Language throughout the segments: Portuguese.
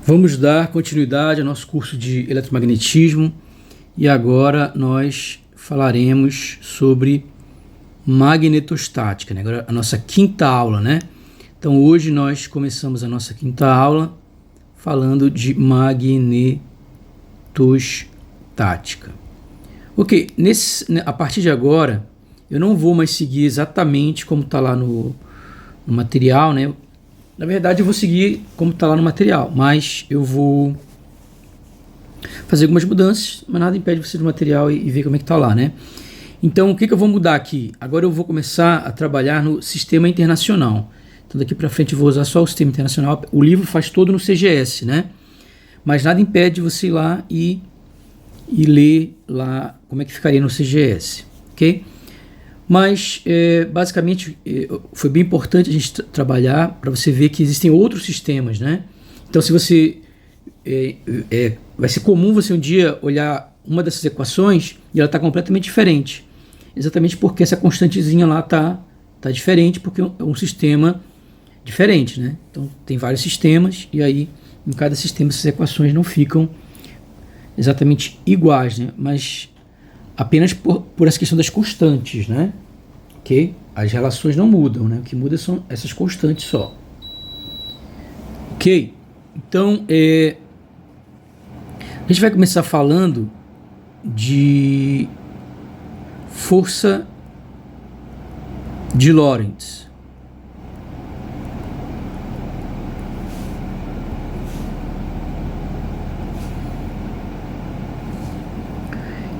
Vamos dar continuidade ao nosso curso de eletromagnetismo e agora nós falaremos sobre magnetostática, né? Agora a nossa quinta aula, né? Então hoje nós começamos a nossa quinta aula falando de magnetostática. Ok, a partir de agora eu não vou mais seguir exatamente como está lá no material, né? Na verdade eu vou seguir como está lá no material, mas eu vou fazer algumas mudanças, mas nada impede você do material e ver como é que está lá, né? Então o que eu vou mudar aqui? Agora eu vou começar a trabalhar no sistema internacional. Então daqui para frente eu vou usar só o sistema internacional. O livro faz todo no CGS, né? Mas nada impede você ir lá e ler lá como é que ficaria no CGS, ok? Mas basicamente foi bem importante a gente trabalhar para você ver que existem outros sistemas, né? Então se você vai ser comum você um dia olhar uma dessas equações e ela está completamente diferente, exatamente porque essa constantezinha lá tá diferente, porque é um sistema diferente, né? Então tem vários sistemas e aí em cada sistema essas equações não ficam exatamente iguais, né? Mas apenas por essa questão das constantes, né? Ok? As relações não mudam, né? O que muda são essas constantes só. Ok? Então, a gente vai começar falando de força de Lorentz.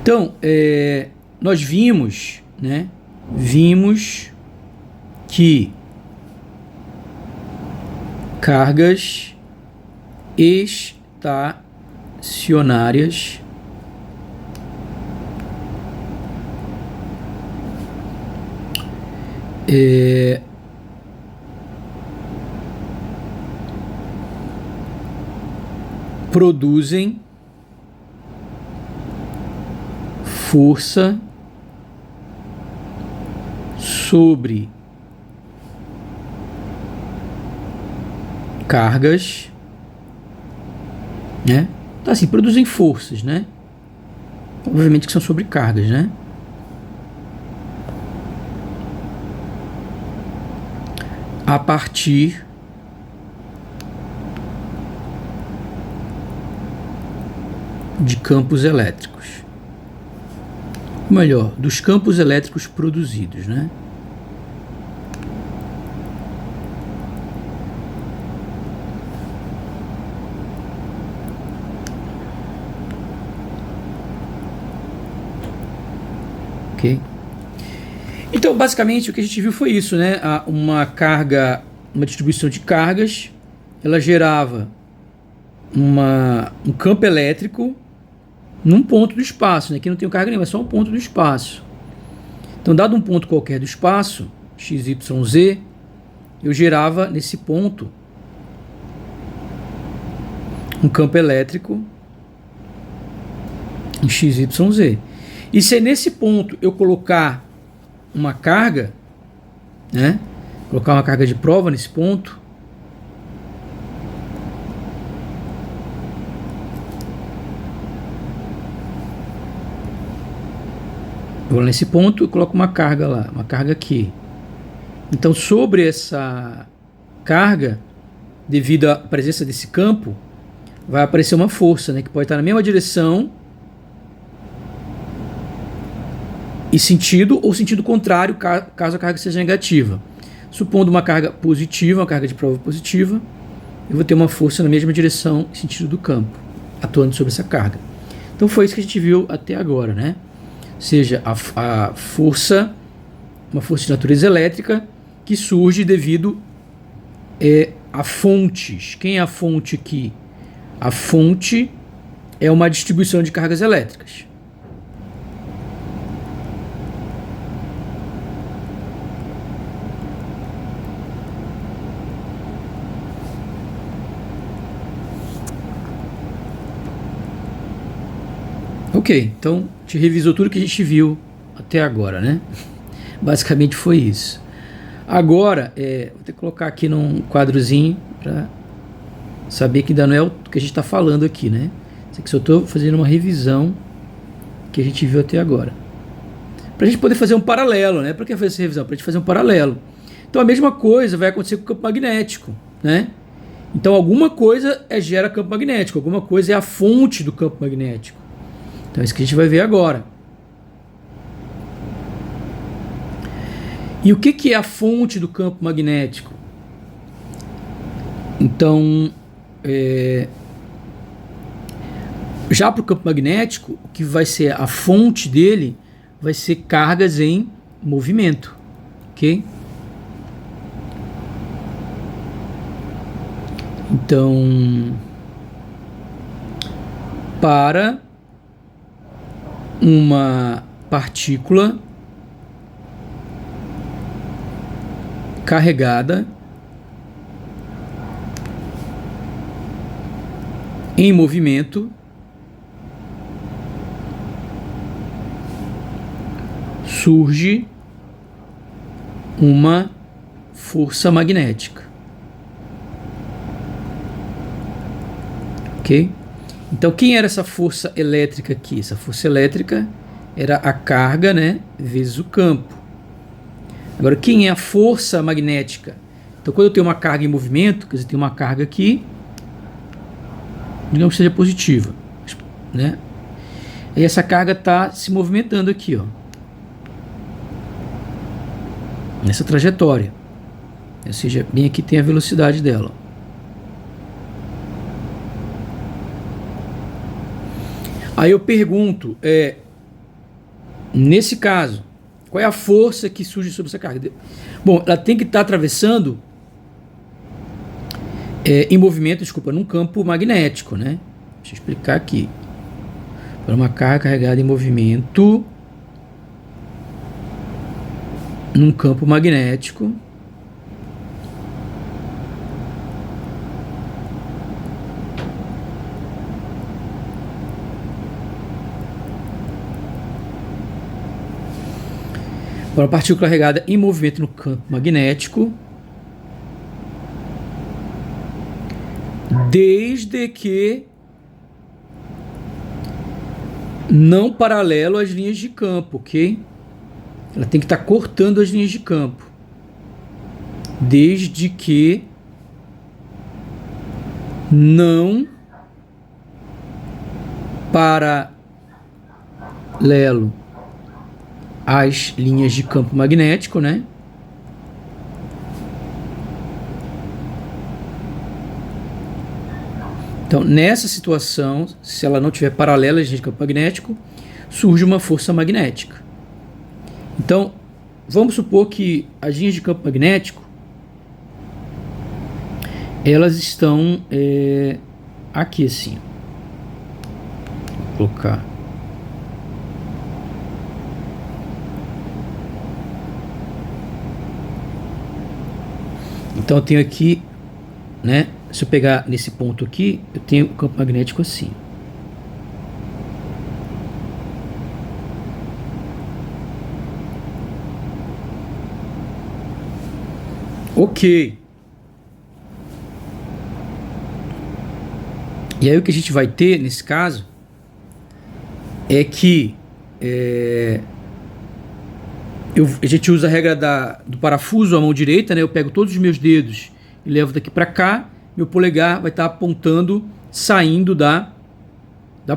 Então, nós vimos, né? Vimos que cargas estacionárias produzem força sobre cargas, né? Então, assim, produzem forças, né? Obviamente que são sobre cargas, né? A partir de campos elétricos. Ou melhor, dos campos elétricos produzidos, né? Ok? Então, basicamente, o que a gente viu foi isso, né? Uma distribuição de cargas, ela gerava um campo elétrico num ponto do espaço, né? Aqui não tem carga nenhuma, é só um ponto do espaço. Então, dado um ponto qualquer do espaço, x, y, z, eu gerava nesse ponto um campo elétrico em x, y, z. E se nesse ponto eu colocar uma carga, né? Colocar uma carga de prova nesse ponto, vou nesse ponto, eu coloco uma carga lá, uma carga aqui. Então, sobre essa carga, devido à presença desse campo, vai aparecer uma força, né, que pode estar na mesma direção e sentido ou sentido contrário, caso a carga seja negativa. Supondo uma carga positiva, uma carga de prova positiva, eu vou ter uma força na mesma direção e sentido do campo, atuando sobre essa carga. Então foi isso que a gente viu até agora, né? Ou seja, a força, uma força de natureza elétrica que surge devido a fontes. Quem é a fonte aqui? A fonte é uma distribuição de cargas elétricas. Ok, então te revisou tudo que a gente viu até agora, né? Basicamente foi isso. Agora, vou ter que colocar aqui num quadrozinho para saber que ainda não é o que a gente está falando aqui, né? Isso aqui só estou fazendo uma revisão que a gente viu até agora. Para a gente poder fazer um paralelo, né? Para que fazer essa revisão? Para a gente fazer um paralelo. Então a mesma coisa vai acontecer com o campo magnético, né? Então alguma coisa gera campo magnético, alguma coisa é a fonte do campo magnético. Então é isso que a gente vai ver agora. E o que é a fonte do campo magnético? Então, já para o campo magnético, o que vai ser a fonte dele vai ser cargas em movimento, ok? Então, para uma partícula carregada em movimento, surge uma força magnética. Ok? Então, quem era essa força elétrica aqui? Essa força elétrica era a carga, né, vezes o campo. Agora, quem é a força magnética? Então, quando eu tenho uma carga em movimento, quer dizer, tem uma carga aqui, digamos que seja positiva, né? E essa carga está se movimentando aqui, ó, nessa trajetória. Ou seja, bem aqui tem a velocidade dela. Aí eu pergunto, nesse caso, qual é a força que surge sobre essa carga? Bom, ela tem que estar atravessando em movimento, desculpa, num campo magnético, né? Deixa eu explicar aqui. Para uma carga carregada em movimento num campo magnético, para uma partícula carregada em movimento no campo magnético, desde que não paralelo às linhas de campo, ok? Ela tem que estar cortando as linhas de campo. Desde que não paralelo às linhas de campo magnético, né? Então, nessa situação, se ela não tiver paralela às linhas de campo magnético, surge uma força magnética. Então, vamos supor que as linhas de campo magnético elas estão aqui assim. Vou colocar. Então eu tenho aqui, né? Se eu pegar nesse ponto aqui, eu tenho o campo magnético assim. Ok. E aí o que a gente vai ter nesse caso é que a gente usa a regra do parafuso, a mão direita, né? Eu pego todos os meus dedos e levo daqui para cá. Meu polegar vai estar apontando, saindo da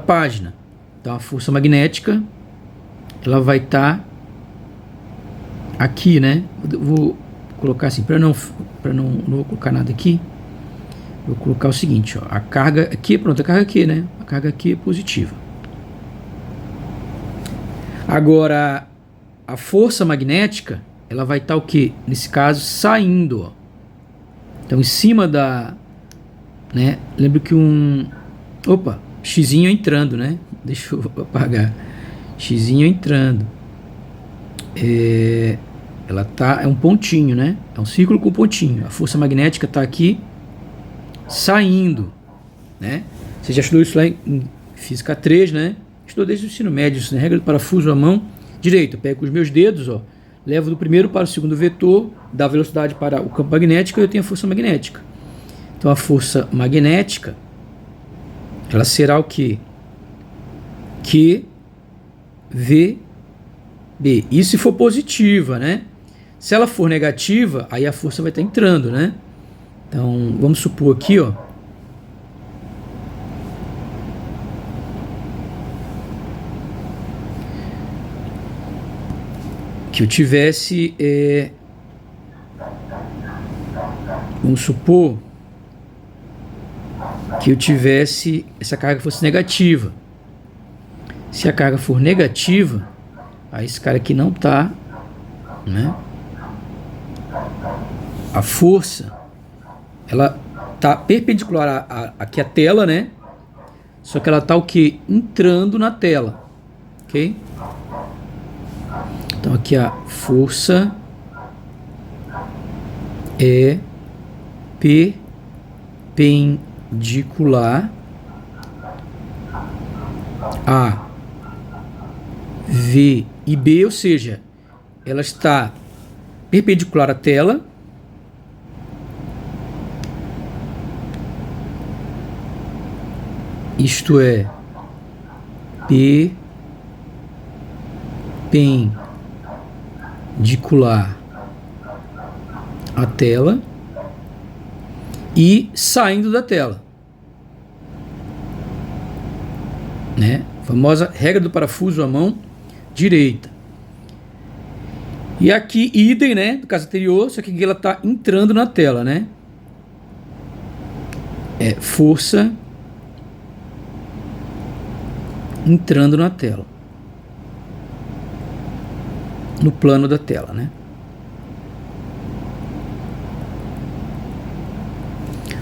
página. Então a força magnética ela vai estar aqui, né? Eu vou colocar assim, não vou colocar nada aqui. Vou colocar o seguinte, ó, a carga aqui, pronto, a carga aqui, né? A carga aqui é positiva. Agora, a força magnética, ela vai estar o quê? Nesse caso, saindo, ó. Então, em cima né? Lembro que xizinho entrando, né? Deixa eu apagar. Xizinho entrando. Ela é um pontinho, né? É um círculo com pontinho. A força magnética está aqui saindo, né? Você já estudou isso lá em Física 3, né? Estudou desde o ensino médio, isso, né? Regra do parafuso, a mão direita. Eu pego com os meus dedos, ó, levo do primeiro para o segundo vetor, da velocidade para o campo magnético, e eu tenho a força magnética. Então a força magnética, ela será o quê? QVB. Isso se for positiva, né? Se ela for negativa, aí a força vai estar entrando, né? Então, vamos supor aqui, ó. Que eu tivesse... vamos supor que eu tivesse... essa carga fosse negativa. Se a carga for negativa, aí esse cara aqui não tá, né? A força, ela tá perpendicular aqui à tela, né? Só que ela tá o que? Entrando na tela, ok? Então aqui a força é perpendicular a V e B, ou seja, ela está perpendicular à tela, isto é, perpendicular à tela e saindo da tela, né? Famosa regra do parafuso à mão direita. E aqui, idem, né? Do caso anterior, só que aqui ela está entrando na tela, né? É força entrando na tela. No plano da tela, né?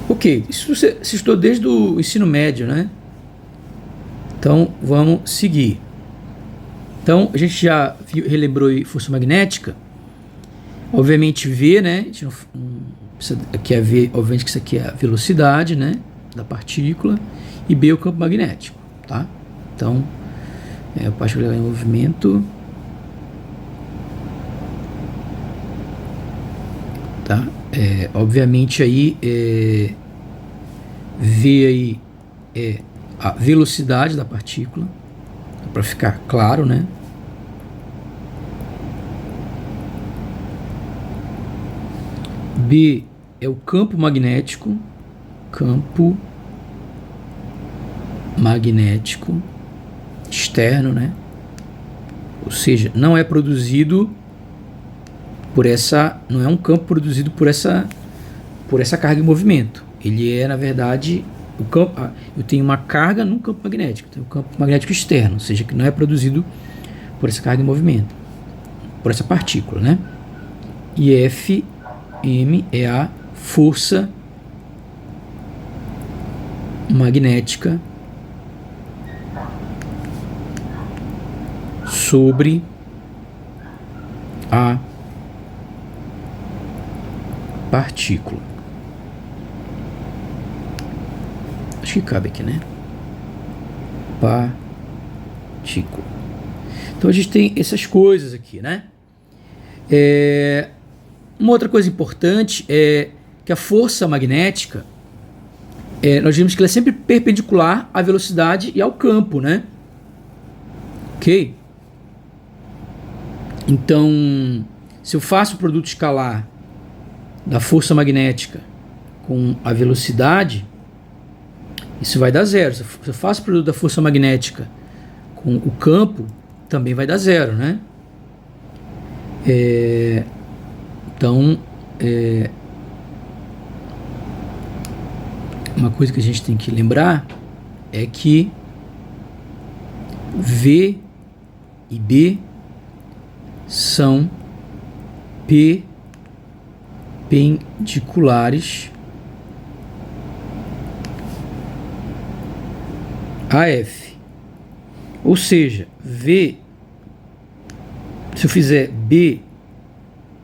Ok, isso você estudou desde o ensino médio, né? Então, vamos seguir. Então, a gente já relembrou aí força magnética. Obviamente, V, né? A gente não precisa, aqui é V, obviamente que isso aqui é a velocidade, né? Da partícula. E B é o campo magnético, tá? Então, a partícula em movimento. Tá? Obviamente aí, V aí é a velocidade da partícula, para ficar claro, né? B é o campo magnético externo, né? Ou seja, não é produzido por essa, não é um campo produzido por essa carga em movimento. Ele é, na verdade, o campo, eu tenho uma carga num campo magnético, tenho um campo magnético externo, ou seja, que não é produzido por essa carga em movimento, por essa partícula, né? E Fm é a força magnética sobre a partícula. Acho que cabe aqui, né? Partícula. Então a gente tem essas coisas aqui, né? Uma outra coisa importante é que a força magnética, nós vimos que ela é sempre perpendicular à velocidade e ao campo, né? Ok? Então, se eu faço o produto escalar da força magnética com a velocidade, isso vai dar zero. Se eu faço o produto da força magnética com o campo, também vai dar zero, né? Então, uma coisa que a gente tem que lembrar é que V e B são perpendiculares a F. Ou seja, V, se eu fizer B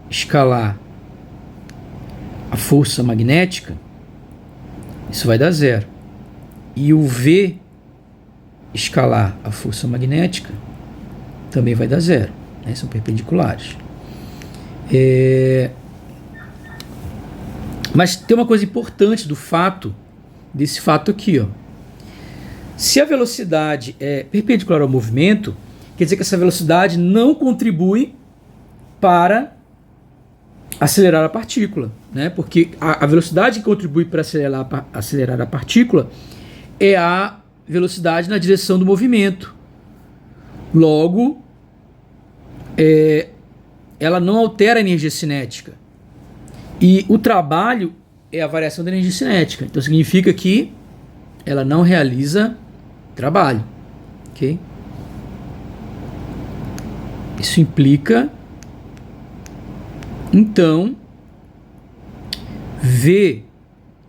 escalar a força magnética, isso vai dar zero. E o V escalar a força magnética também vai dar zero, né? São perpendiculares. Mas tem uma coisa importante desse fato aqui, ó. Se a velocidade é perpendicular ao movimento, quer dizer que essa velocidade não contribui para acelerar a partícula, né? Porque a velocidade que contribui para acelerar a partícula é a velocidade na direção do movimento. Logo, ela não altera a energia cinética. E o trabalho é a variação da energia cinética. Então significa que ela não realiza trabalho. Ok? Isso implica, então, V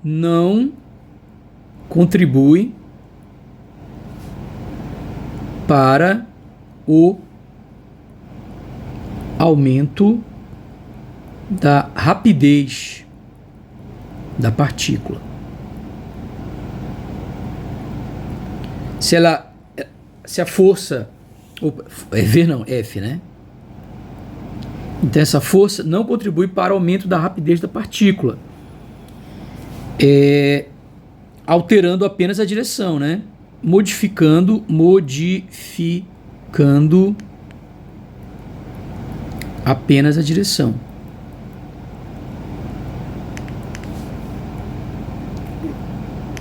não contribui para o aumento da rapidez da partícula. Se a força, V não, F, né? Então essa força não contribui para o aumento da rapidez da partícula, alterando apenas a direção, né? Modificando apenas a direção.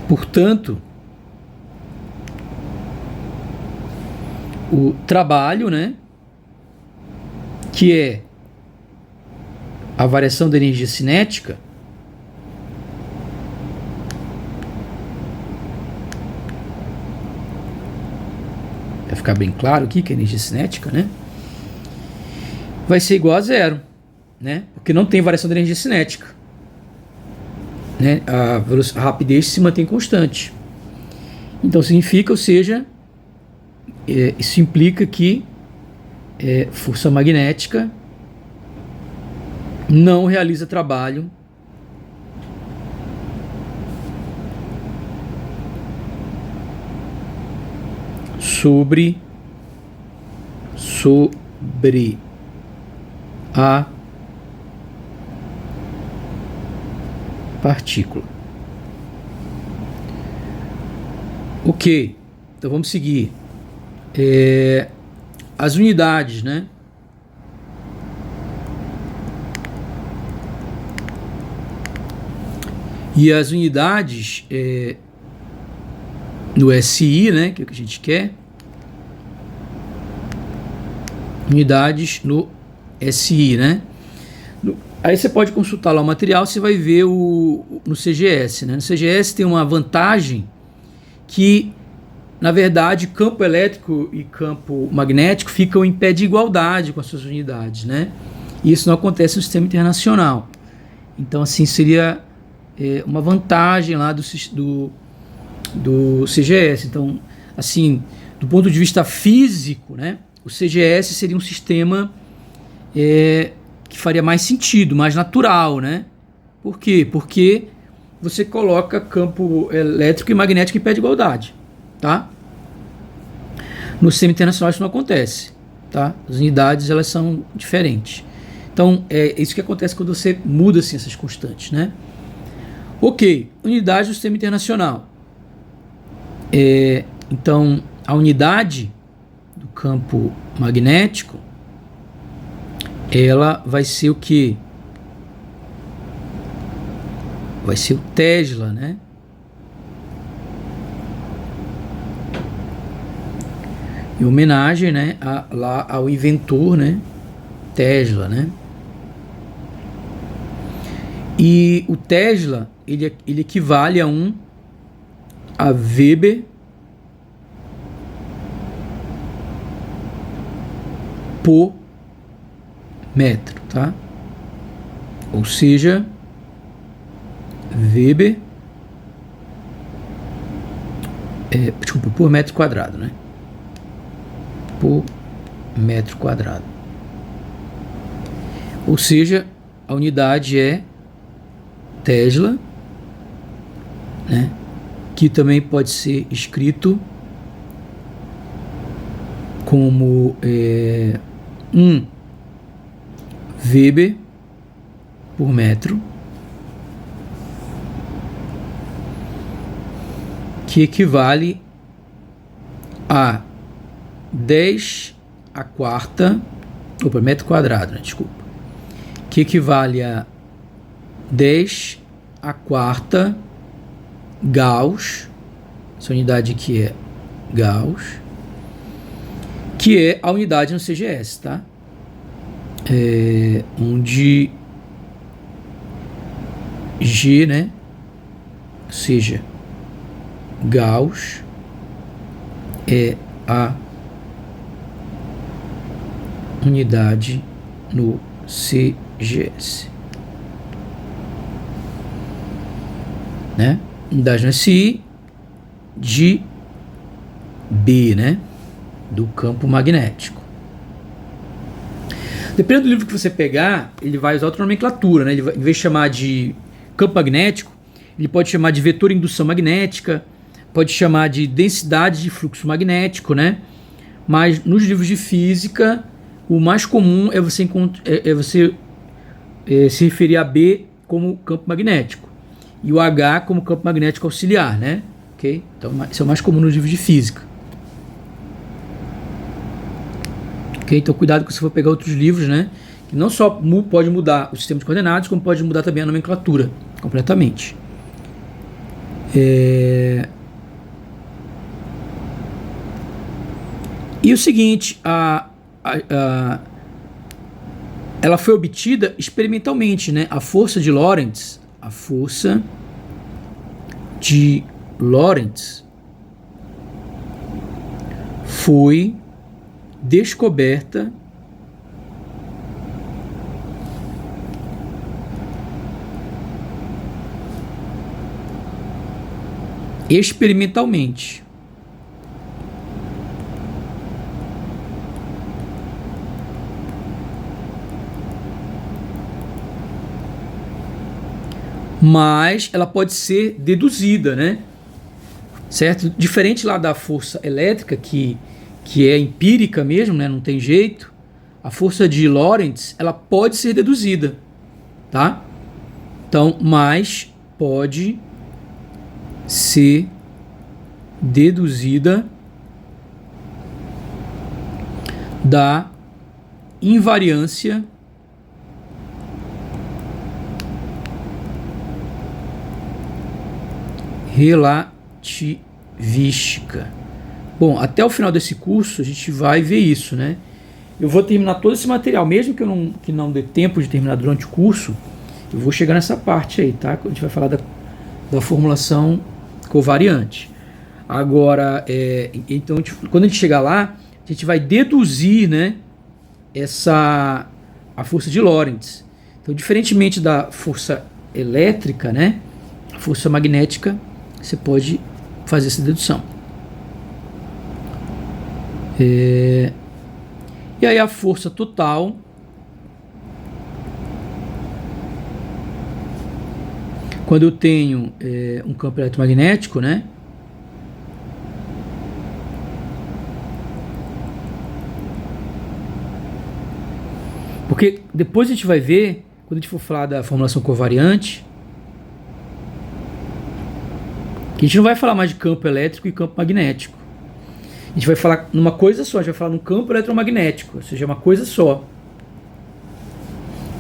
Portanto, o trabalho, né, que é a variação da energia cinética, vai ficar bem claro aqui que a energia cinética, né, vai ser igual a zero, né, porque não tem variação da energia cinética, né, a rapidez se mantém constante. Então significa, ou seja, isso implica que força magnética não realiza trabalho sobre a partícula. Ok, então vamos seguir. As unidades, né? E as unidades no SI, né, que é o que a gente quer. Unidades no SI, né? Aí você pode consultar lá o material, você vai ver no CGS, né? No CGS tem uma vantagem que, na verdade, campo elétrico e campo magnético ficam em pé de igualdade com as suas unidades, né? E isso não acontece no sistema internacional. Então, assim, seria uma vantagem lá do CGS. Então, assim, do ponto de vista físico, né, o CGS seria um sistema que faria mais sentido, mais natural, né? Por quê? Porque você coloca campo elétrico e magnético em pé de igualdade, tá? No sistema internacional isso não acontece, tá? As unidades, elas são diferentes. Então, é isso que acontece quando você muda assim, essas constantes, né? Ok, unidade do sistema internacional. Então, a unidade do campo magnético, ela vai ser o quê? Vai ser o Tesla, né? Em homenagem, né, lá ao inventor, né, Tesla, né? E o Tesla, ele equivale a Weber por metro, tá? Ou seja, Weber por metro quadrado, né? Por metro quadrado. Ou seja, a unidade é Tesla, né? Que também pode ser escrito como 1 Weber por metro que equivale a 10 a quarta, metro quadrado, né? Desculpa, que equivale a 10 a quarta Gauss, essa unidade aqui é Gauss, que é a unidade no CGS, tá? Onde G, né? Ou seja, Gauss é a unidade no CGS, né? Unidade no SI de B, né? Do campo magnético. Dependendo do livro que você pegar, ele vai usar outra nomenclatura, né? Ele vai, em vez de chamar de campo magnético, ele pode chamar de vetor indução magnética, pode chamar de densidade de fluxo magnético, né? Mas nos livros de física, o mais comum é você se referir a B como campo magnético e o H como campo magnético auxiliar, né? Ok? Então, isso é o mais comum nos livros de física. Ok? Então, cuidado quando você for pegar outros livros, né? Que não só pode mudar o sistema de coordenadas, como pode mudar também a nomenclatura completamente. E o seguinte, ela foi obtida experimentalmente, né? A força de Lorentz foi descoberta experimentalmente. Mas ela pode ser deduzida, né? Certo? Diferente lá da força elétrica, que é empírica mesmo, né? Não tem jeito. A força de Lorentz, ela pode ser deduzida, tá? Então, mas pode ser deduzida da invariância relativística. Bom, até o final desse curso a gente vai ver isso, né? Eu vou terminar todo esse material, mesmo que não dê tempo de terminar durante o curso, eu vou chegar nessa parte aí, tá? A gente vai falar da formulação covariante. Agora, então, quando a gente chegar lá, a gente vai deduzir, né, a força de Lorentz. Então, diferentemente da força elétrica, né, a força magnética, você pode fazer essa dedução. E aí a força total quando eu tenho um campo eletromagnético, né? Porque depois a gente vai ver, quando a gente for falar da formulação covariante, que a gente não vai falar mais de campo elétrico e campo magnético. A gente vai falar numa coisa só, a gente vai falar num campo eletromagnético, ou seja, uma coisa só.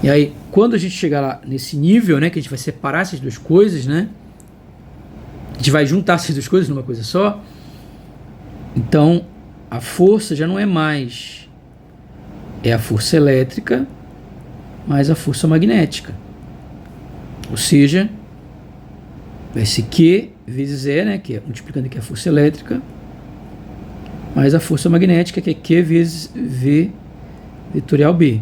E aí, quando a gente chegar lá nesse nível, né, que a gente vai separar essas duas coisas, né, a gente vai juntar essas duas coisas numa coisa só, então a força já não é mais a força elétrica, mas a força magnética. Ou seja, vai ser Q vezes E, né, que é multiplicando aqui a força elétrica, mais a força magnética, que é Q vezes V vetorial B.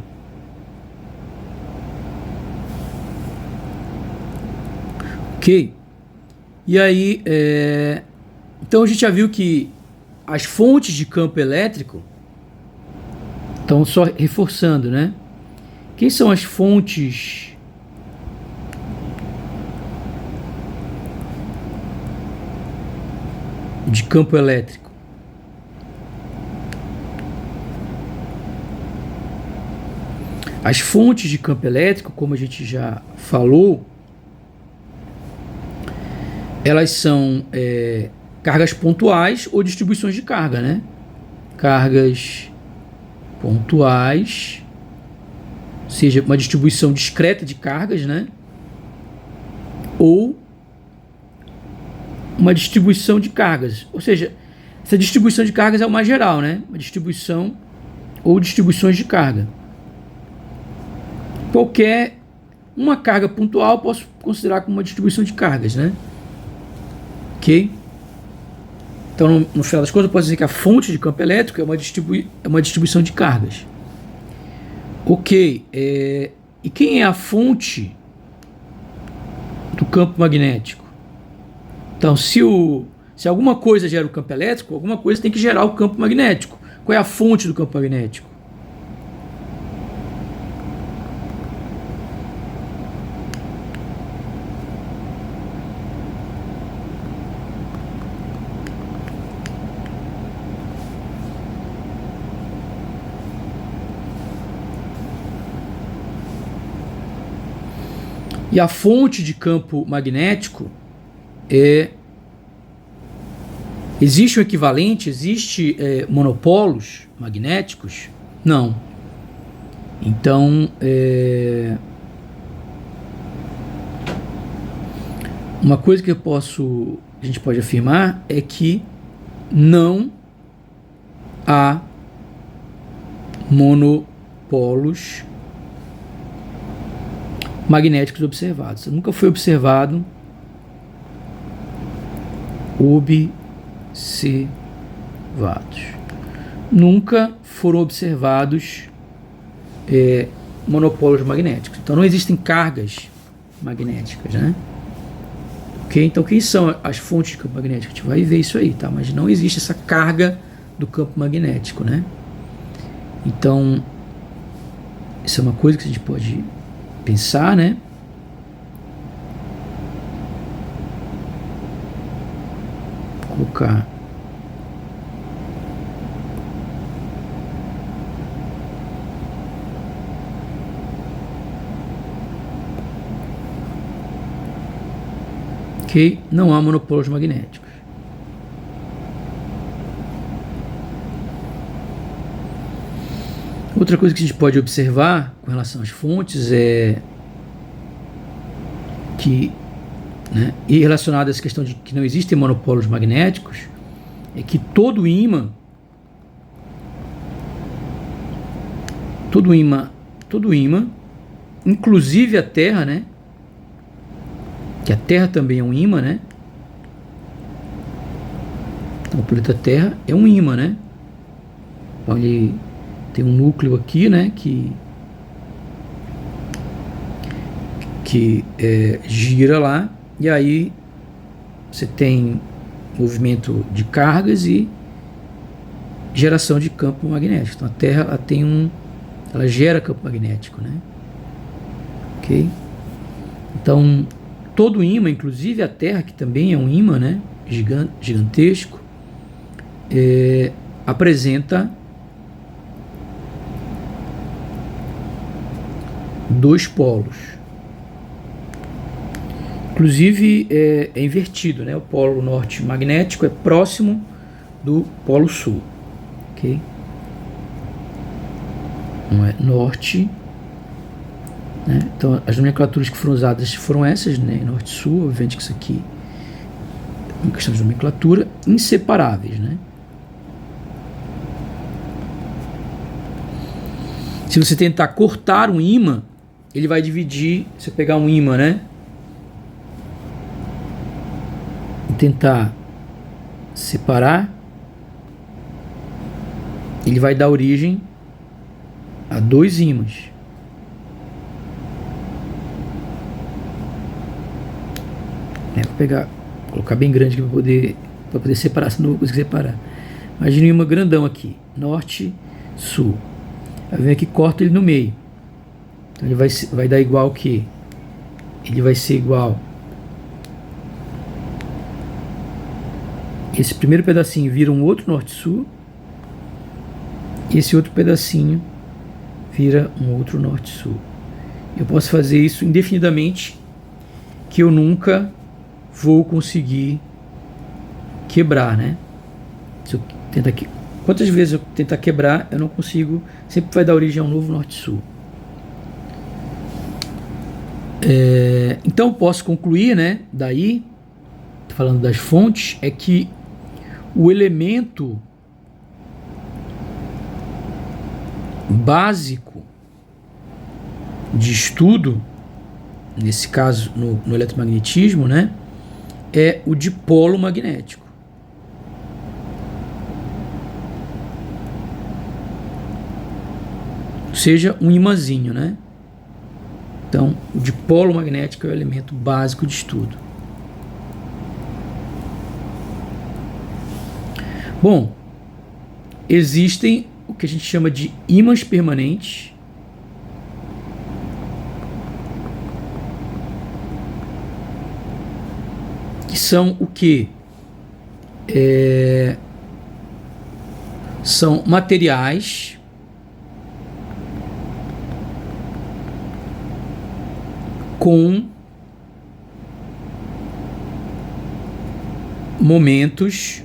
Ok? E aí, então a gente já viu que as fontes de campo elétrico, então só reforçando, né? Quem são as fontes de campo elétrico? As fontes de campo elétrico, como a gente já falou, elas são cargas pontuais ou distribuições de carga, né? Cargas pontuais, ou seja, uma distribuição discreta de cargas, né? Ou uma distribuição de cargas, ou seja, essa distribuição de cargas é o mais geral, né? Uma distribuição ou distribuições de carga. Qualquer uma carga pontual posso considerar como uma distribuição de cargas, né? Ok? Então, no final das contas, eu posso dizer que a fonte de campo elétrico é uma distribuição de cargas. Ok. E quem é a fonte do campo magnético? Então, se alguma coisa gera o campo elétrico, alguma coisa tem que gerar o campo magnético. Qual é a fonte do campo magnético? E a fonte de campo magnético existe um equivalente? Existe monopolos magnéticos? Não. Então, uma coisa que a gente pode afirmar é que não há monopolos magnéticos observados. Nunca foi observados. Nunca foram observados monopólios magnéticos. Então não existem cargas magnéticas, né? Ok? Então quem são as fontes de campo magnético? A gente vai ver isso aí, tá? Mas não existe essa carga do campo magnético, né? Então isso é uma coisa que a gente pode pensar, né? Colocar ok? Não há monopólios magnéticos. Outra coisa que a gente pode observar com relação às fontes é que, né, e relacionado a essa questão de que não existem monopólios magnéticos, é que todo ímã, inclusive a Terra, né, que a Terra também é um ímã, né, então o planeta Terra é um ímã, né, então ele tem um núcleo aqui, né, que gira lá, e aí você tem movimento de cargas e geração de campo magnético. Então a Terra ela gera campo magnético, né? Ok? Então todo ímã, inclusive a Terra, que também é um ímã, né, gigantesco, apresenta dois polos. Inclusive é invertido, né? O polo norte magnético é próximo do polo sul, ok? Não é norte, né? Então as nomenclaturas que foram usadas foram essas, né? Norte e sul, obviamente que isso aqui é uma questão de nomenclatura, inseparáveis, né? Se você tentar cortar um ímã, ele vai dividir. Se você pegar um ímã, né, e tentar separar, ele vai dar origem a dois ímãs. Vou colocar bem grande aqui para poder separar, senão não vou conseguir separar. Imagina um ímã grandão aqui, norte, sul. Aí vem aqui, corta ele no meio. Então ele vai dar igual o quê? Ele vai ser igual. Esse primeiro pedacinho vira um outro norte-sul. E esse outro pedacinho vira um outro norte-sul. Eu posso fazer isso indefinidamente, que eu nunca vou conseguir quebrar, né? Se eu tentar quantas vezes eu tentar quebrar, eu não consigo, sempre vai dar origem a um novo norte-sul. Então eu posso concluir, né, daí, falando das fontes, é que o elemento básico de estudo, nesse caso no eletromagnetismo, né, é o dipolo magnético. Ou seja, um imãzinho, né? Então, o dipolo magnético é o elemento básico de estudo. Bom, existem o que a gente chama de ímãs permanentes, que são o quê? São materiais com momentos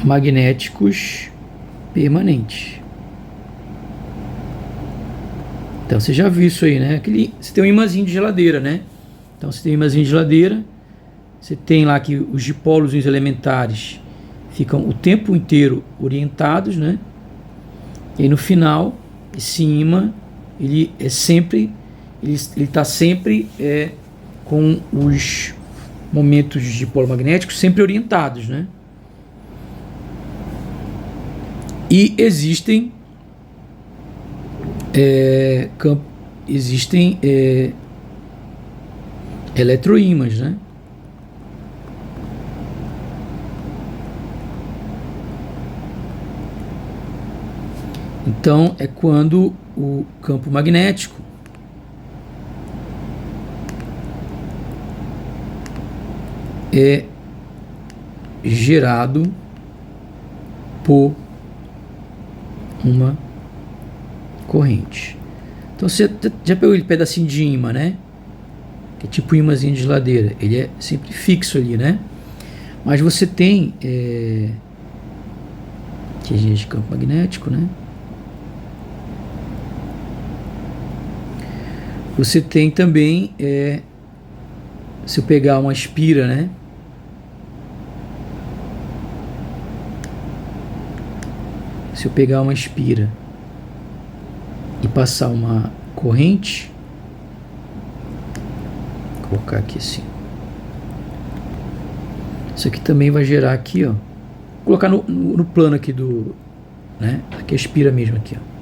magnéticos permanentes. Então você já viu isso aí, né? Você tem um imãzinho de geladeira, né? Então você tem um imãzinho de geladeira, você tem lá que os dipolos e os elementares ficam o tempo inteiro orientados, né? E aí no final, esse ímã, ele é sempre, ele está sempre com os momentos de dipolo magnético sempre orientados, né? E existem eletroímãs, né? Então é quando o campo magnético é gerado por uma corrente. Então você já pegou aquele pedacinho de ímã, né? Que é tipo um ímãzinho de geladeira. Ele é sempre fixo ali, né? Mas você tem que é de campo magnético, né? Você tem também, se eu pegar uma espira, né? Se eu pegar uma espira e passar uma corrente, vou colocar aqui assim. Isso aqui também vai gerar aqui, ó. Vou colocar no plano aqui do, né? Aqui é a espira mesmo aqui, ó.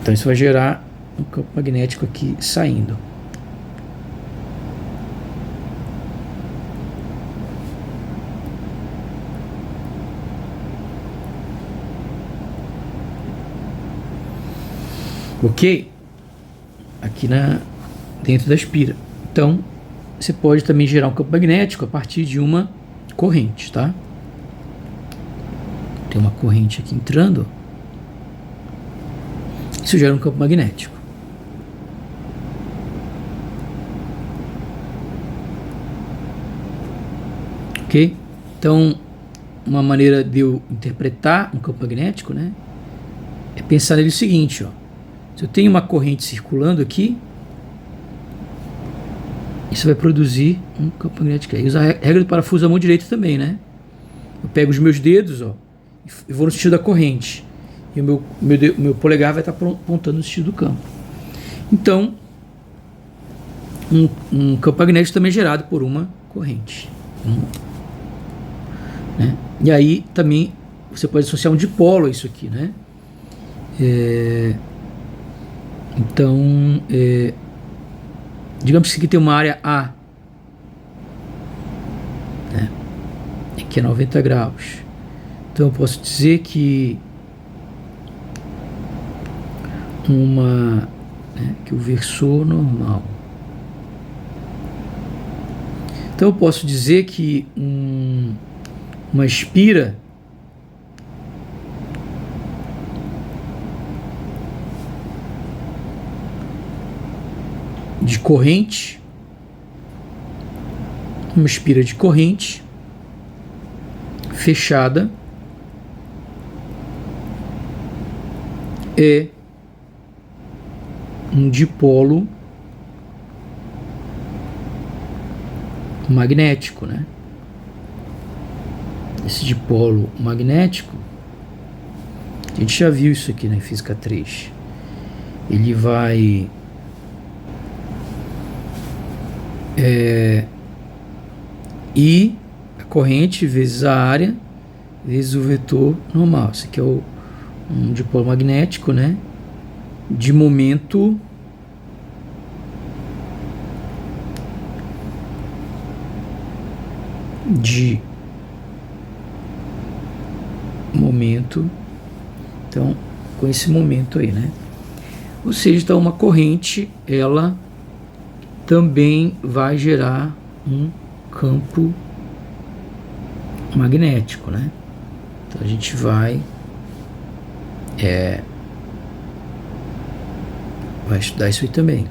Então isso vai gerar um campo magnético aqui saindo. Ok? Aqui dentro da espira. Então, você pode também gerar um campo magnético a partir de uma corrente, tá? Tem uma corrente aqui entrando. Isso gera um campo magnético. Ok? Então, uma maneira de eu interpretar um campo magnético, né, é pensar nele o seguinte, ó. Se eu tenho uma corrente circulando aqui, isso vai produzir um campo magnético. Aí usa a regra do parafuso da mão direita também, né? Eu pego os meus dedos, ó, e vou no sentido da corrente. E o meu polegar vai estar apontando no sentido do campo. Então, um campo magnético também é gerado por uma corrente. Né? E aí também você pode associar um dipolo a isso aqui, né? Então, digamos que aqui tem uma área A, né? Aqui é 90 graus. Então eu posso dizer que que o versor normal. Então eu posso dizer que uma espira de corrente, uma espira de corrente fechada é um dipolo magnético, né? Esse dipolo magnético, a gente já viu isso aqui na física 3. Ele vai I, a corrente, vezes a área, vezes o vetor normal. Esse aqui é um dipolo magnético, né? De momento então, com esse momento aí, né? Ou seja, então uma corrente, ela também vai gerar um campo magnético, né? Então a gente vai estudar isso aí também.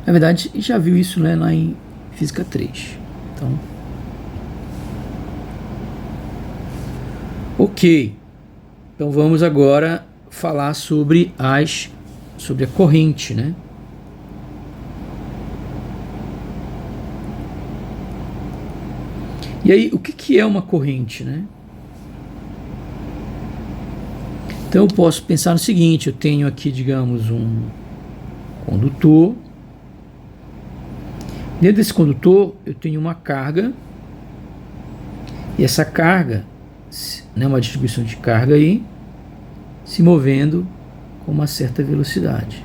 Na verdade, já viu isso, né, lá em física 3. Então, ok. Então vamos agora falar sobre a corrente, né? E aí, o que é uma corrente, né? Então eu posso pensar no seguinte: eu tenho aqui, digamos, um condutor. Dentro desse condutor eu tenho uma carga, e essa carga, né, uma distribuição de carga aí, se movendo com uma certa velocidade.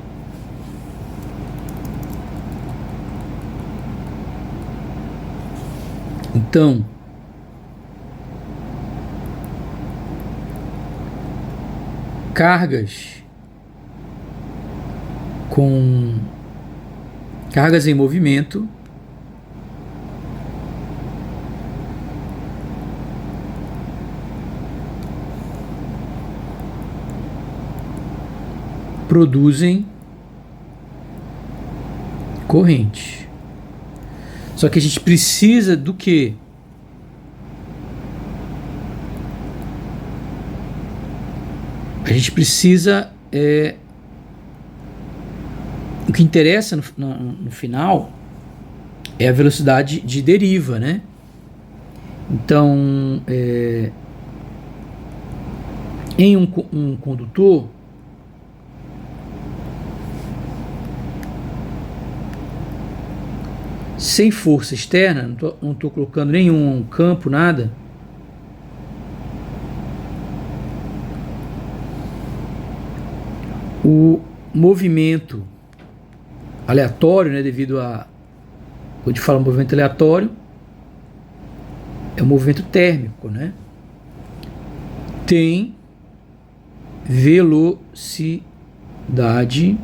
Então, cargas em movimento produzem corrente. Só que a gente precisa do quê? A gente precisa o que interessa no final é a velocidade de deriva, né? Então, em um condutor, sem força externa, não estou colocando nenhum campo, nada, o movimento aleatório, né, devido a, quando a gente fala movimento aleatório, é um movimento térmico, né? Tem velocidade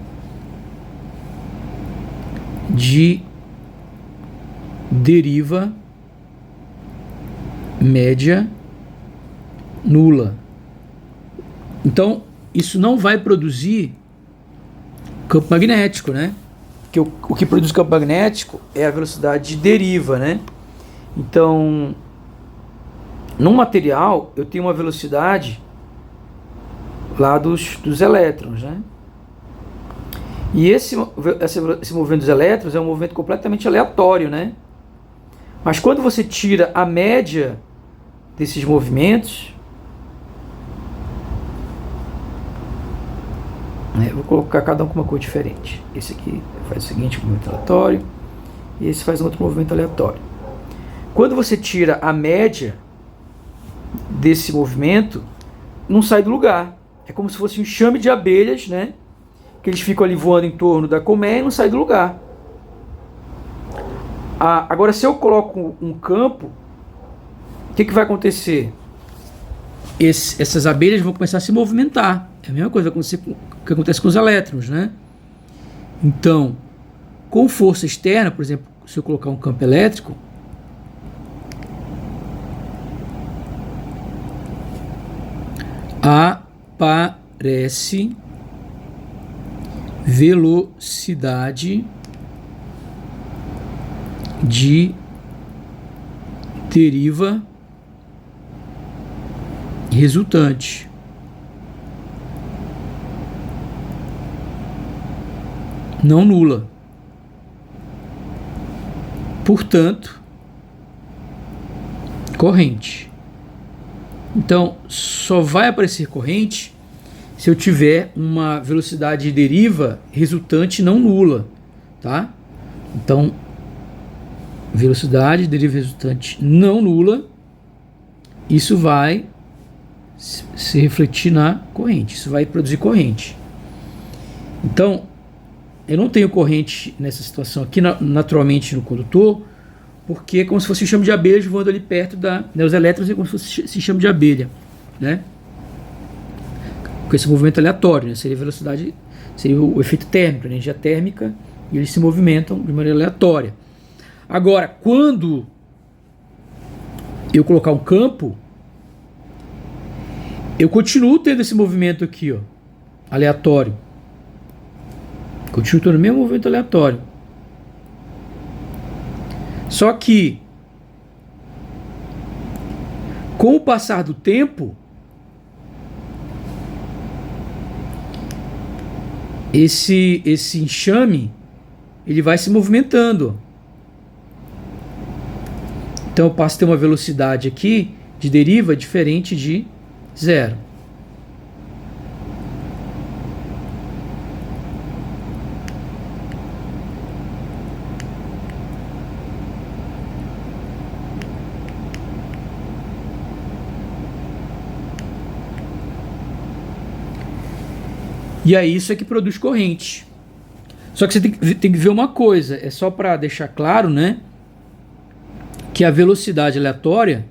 de deriva média nula. Então, isso não vai produzir campo magnético, né? Porque o que produz campo magnético é a velocidade de deriva, né? Então, num material, eu tenho uma velocidade lá dos elétrons, né? E esse movimento dos elétrons é um movimento completamente aleatório, né? Mas quando você tira a média desses movimentos, eu vou colocar cada um com uma cor diferente. Esse aqui faz o seguinte movimento aleatório, e esse faz um outro movimento aleatório. Quando você tira a média desse movimento, não sai do lugar. É como se fosse um enxame de abelhas, né? Que eles ficam ali voando em torno da colmeia e não saem do lugar. Agora, se eu coloco um campo, o que vai acontecer? Essas abelhas vão começar a se movimentar. É a mesma coisa que acontece com os elétrons, né? Então, com força externa, por exemplo, se eu colocar um campo elétrico, aparece velocidade de deriva resultante. Não nula. Portanto, corrente. Então, só vai aparecer corrente se eu tiver uma velocidade de deriva resultante não nula, tá? Então, velocidade de deriva resultante não nula, isso vai se refletir na corrente, isso vai produzir corrente. Então, eu não tenho corrente nessa situação aqui naturalmente no condutor, porque é como se fosse um enxame de abelha voando ali perto os elétrons é como se fosse esse enxame de abelha, né? Com esse movimento aleatório, né? Seria velocidade, seria o efeito térmico, energia térmica, e eles se movimentam de maneira aleatória. Agora, quando eu colocar um campo, eu continuo tendo esse movimento aqui, ó, aleatório. Continuo tendo o mesmo movimento aleatório. Só que, com o passar do tempo, esse enxame ele vai se movimentando. Então eu passo a ter uma velocidade aqui de deriva diferente de zero. E aí isso é que produz corrente. Só que você tem que ver uma coisa, é só para deixar claro, né, que a velocidade aleatória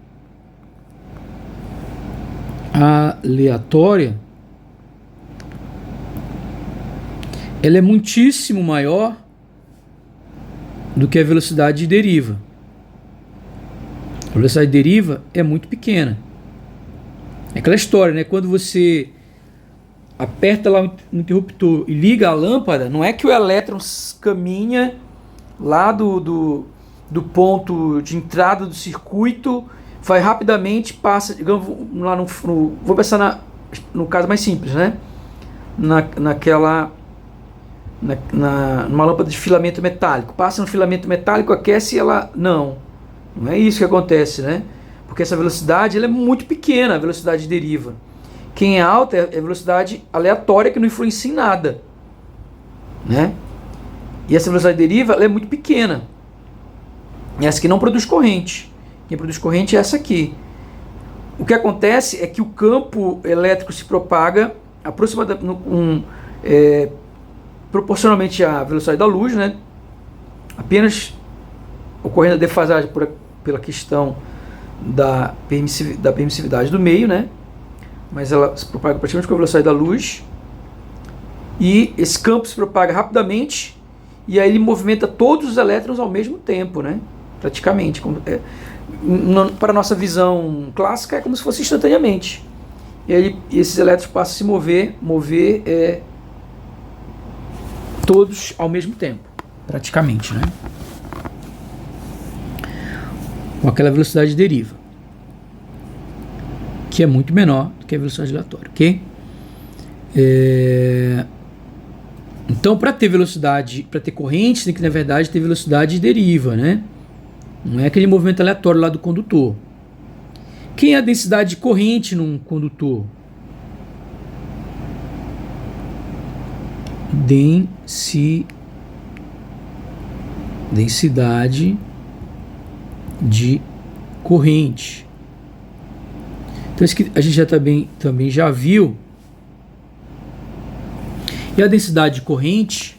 ela é muitíssimo maior do que a velocidade de deriva. A velocidade de deriva é muito pequena. É aquela história, né? Quando você aperta lá no interruptor e liga a lâmpada, não é que o elétron caminha lá do ponto de entrada do circuito, vai rapidamente, passa, digamos, lá vou pensar no caso mais simples, né? Numa lâmpada de filamento metálico, passa no filamento metálico, aquece e ela... Não é isso que acontece, né? Porque essa velocidade ela é muito pequena, a velocidade de deriva. Quem é alta é a velocidade aleatória que não influencia em nada, né? E essa velocidade de deriva ela é muito pequena. Essa aqui não produz corrente. Quem produz corrente é essa aqui. O que acontece é que o campo elétrico se propaga aproximadamente proporcionalmente à velocidade da luz, né? Apenas ocorrendo a defasagem pela questão da permissividade do meio, né? Mas ela se propaga praticamente com a velocidade da luz, e esse campo se propaga rapidamente, e aí ele movimenta todos os elétrons ao mesmo tempo, né? Praticamente. Para a nossa visão clássica, é como se fosse instantaneamente. E aí esses elétrons passam a se mover todos ao mesmo tempo, praticamente, né? Com aquela velocidade de deriva, que é muito menor do que a velocidade aleatória, ok? Então, para ter velocidade, para ter corrente, tem que, na verdade, ter velocidade de deriva, né? Não é aquele movimento aleatório lá do condutor. Quem é a densidade de corrente num condutor? Densidade de corrente. Então isso que a gente já também já viu. E a densidade de corrente,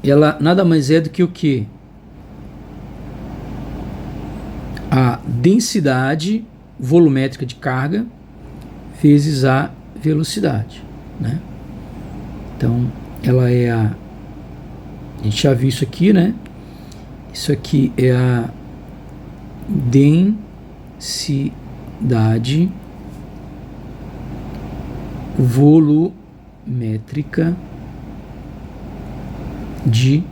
ela nada mais é do que o quê? A densidade volumétrica de carga vezes a velocidade, né? Então ela é a gente já viu isso aqui, né? Isso aqui é a densidade volumétrica de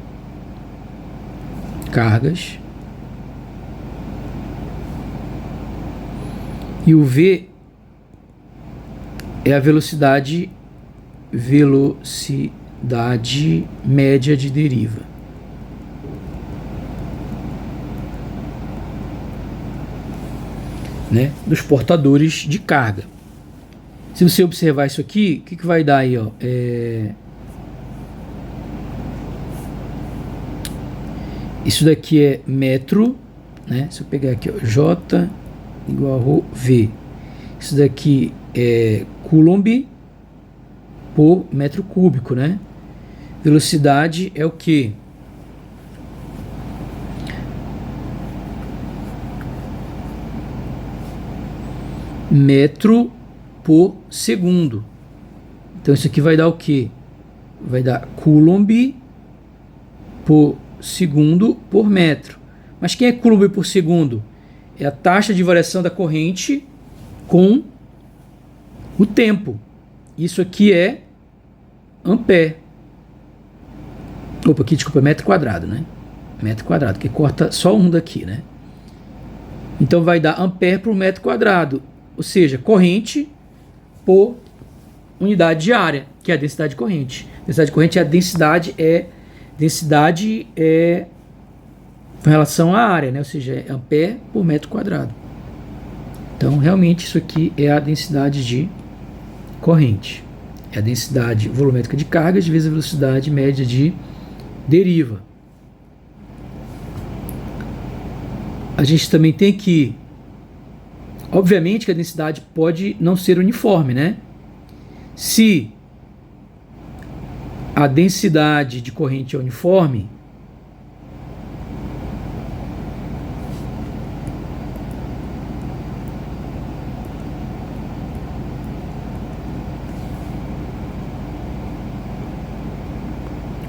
cargas. E o V é a velocidade média de deriva. Né, dos portadores de carga. Se você observar isso aqui, o que vai dar aí? Ó? Isso daqui é metro, né? Se eu pegar aqui, ó, J igual a V. Isso daqui é coulomb por metro cúbico, né? Velocidade é o que? Metro por segundo. Então isso aqui vai dar o que? Vai dar coulomb por segundo por metro. Mas quem é coulomb por segundo? É a taxa de variação da corrente com o tempo. Isso aqui é ampere. Opa, aqui, desculpa, metro quadrado, né? Metro quadrado, que corta só um daqui, né? Então vai dar ampere por metro quadrado. Ou seja, corrente por unidade de área, que é a densidade de corrente. Densidade de corrente é a densidade com relação à área, né? Ou seja, é ampere por metro quadrado. Então, realmente, isso aqui é a densidade de corrente. É a densidade volumétrica de cargas vezes a velocidade média de deriva. A gente também tem que, obviamente que a densidade pode não ser uniforme, né? Se a densidade de corrente é uniforme,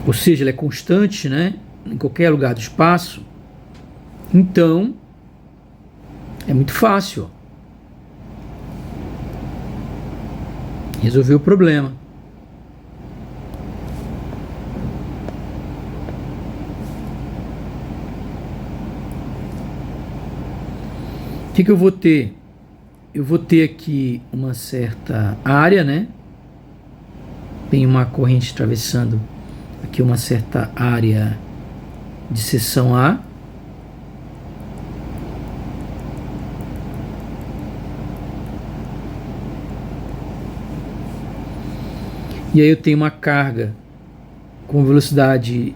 ou seja, ela é constante, né, em qualquer lugar do espaço, então é muito fácil, ó, resolver o problema. O que eu vou ter? Eu vou ter aqui uma certa área, né? Tem uma corrente atravessando aqui uma certa área de seção A. E aí eu tenho uma carga com uma velocidade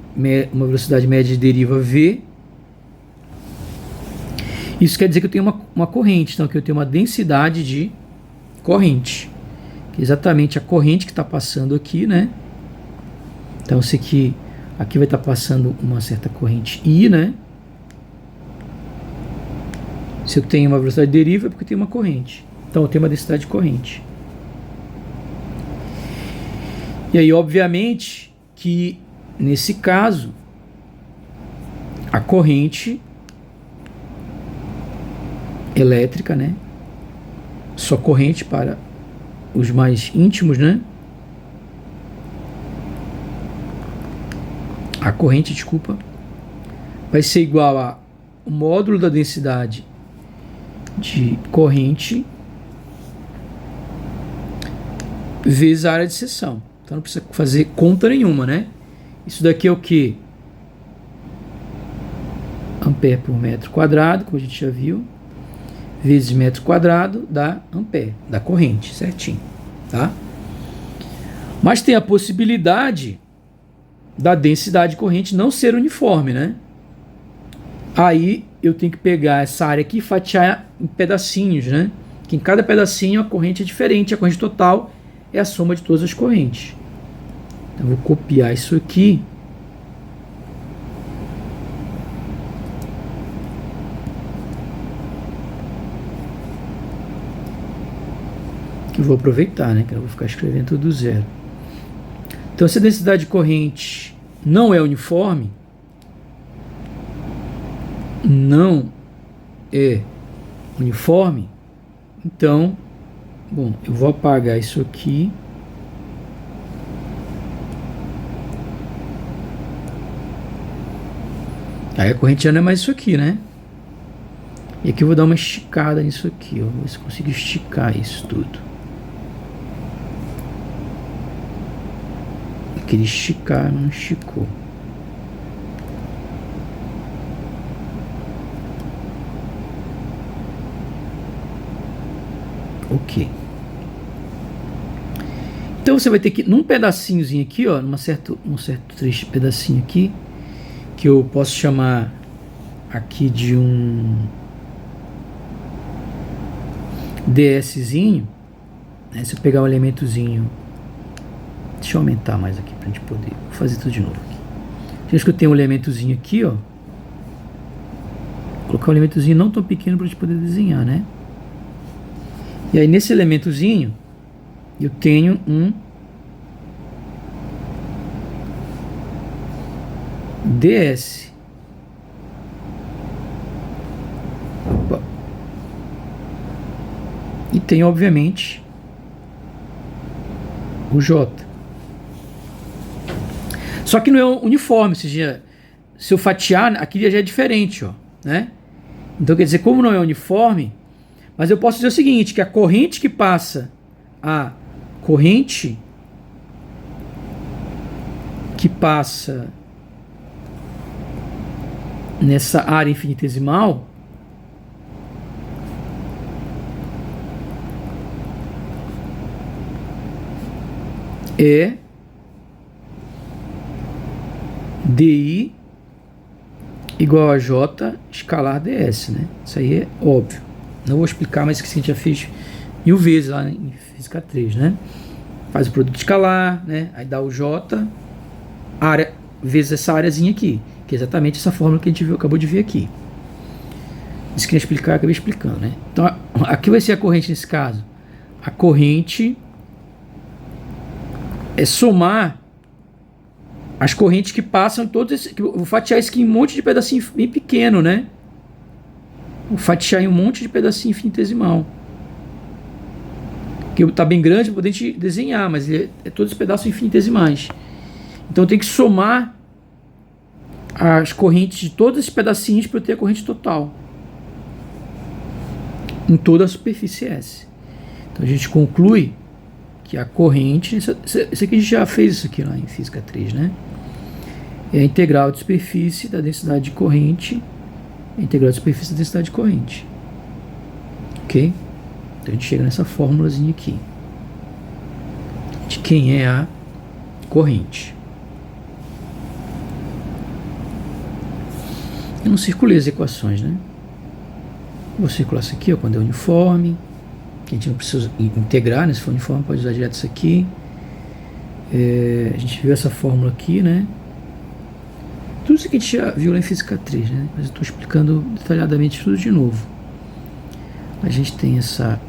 média de deriva V. Isso quer dizer que eu tenho uma corrente, então que eu tenho uma densidade de corrente, que é exatamente a corrente que está passando aqui, né? Então isso aqui vai estar passando uma certa corrente I, né? Se eu tenho uma velocidade de deriva é porque eu tenho uma corrente. Então eu tenho uma densidade de corrente. E aí, obviamente, que nesse caso a corrente elétrica, né? Só corrente para os mais íntimos, né? A corrente, desculpa, vai ser igual a o módulo da densidade de corrente vezes a área de seção. Então não precisa fazer conta nenhuma, né? Isso daqui é o que? Ampere por metro quadrado, como a gente já viu, vezes metro quadrado dá ampere, da corrente, certinho, tá? Mas tem a possibilidade da densidade de corrente não ser uniforme, né? Aí eu tenho que pegar essa área aqui e fatiar em pedacinhos, né? Que em cada pedacinho a corrente é diferente, a corrente total é a soma de todas as correntes. Então eu vou copiar isso aqui. Que eu vou aproveitar, né? Que eu vou ficar escrevendo tudo do zero. Então, se a densidade de corrente não é uniforme, então, bom, eu vou apagar isso aqui. Aí a corrente já não é mais isso aqui, né? E aqui eu vou dar uma esticada nisso aqui, ó. Vou ver se eu consigo esticar isso tudo. Eu queria esticar, não esticou. Ok. Então você vai ter que, num pedacinhozinho aqui, ó, num certo trecho, pedacinho aqui, que eu posso chamar aqui de um DSzinho, né? Se eu pegar um elementozinho, deixa eu aumentar mais aqui pra gente poder, vou fazer tudo de novo aqui. Acho que eu tenho um elementozinho aqui, ó. Vou colocar um elementozinho não tão pequeno pra gente poder desenhar, né? E aí nesse elementozinho eu tenho um DS. Opa. E tem, obviamente, o J. Só que não é uniforme, ou seja, se eu fatiar, aqui já é diferente, ó, né? Então quer dizer, como não é uniforme, mas eu posso dizer o seguinte, que a corrente que passa, a corrente que passa nessa área infinitesimal é DI igual a J escalar DS, né? Isso aí é óbvio. Não vou explicar, mas isso que a gente já fez 1000 vezes lá em Física 3, né? Faz o produto escalar, né? Aí dá o J, área, vezes essa áreazinha aqui, que é exatamente essa fórmula que a gente viu, acabou de ver aqui. Isso que eu ia explicar, acabei explicando, né? Então, aqui vai ser a corrente nesse caso. A corrente é somar as correntes que passam todos esses, vou fatiar isso aqui em um monte de pedacinho bem pequeno, né? Vou fatiar em um monte de pedacinho infinitesimal. Que está bem grande para poder desenhar, mas é todos os pedaços infinitesimais. Então eu tenho que somar as correntes de todos esses pedacinhos para eu ter a corrente total em toda a superfície S. Então a gente conclui que a corrente, isso aqui a gente já fez isso aqui lá em Física 3, né? É a integral de superfície da densidade de corrente, a integral de superfície da densidade de corrente. Ok? Então a gente chega nessa fórmulazinha aqui de quem é a corrente. Eu não circulei as equações, né? Vou circular isso aqui, ó, quando é uniforme. Que a gente não precisa integrar, né? Se for uniforme, pode usar direto isso aqui. A gente viu essa fórmula aqui, né? Tudo isso que a gente já viu lá em Física 3, né? Mas eu estou explicando detalhadamente tudo de novo. A gente tem essa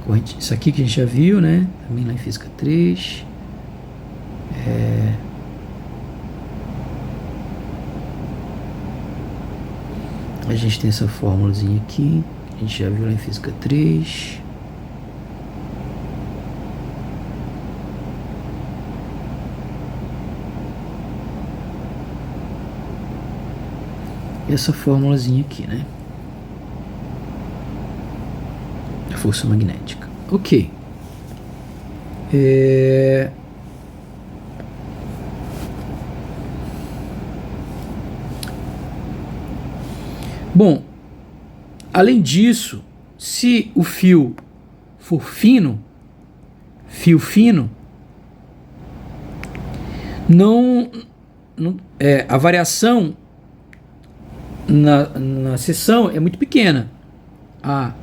corrente, isso aqui que a gente já viu, né? Também lá em Física 3. A gente tem essa fórmulazinha aqui, a gente já viu lá em Física 3. E essa fórmulazinha aqui, né? A força magnética. Ok. Bom, além disso, se o fio for fino, a variação na seção é muito pequena. A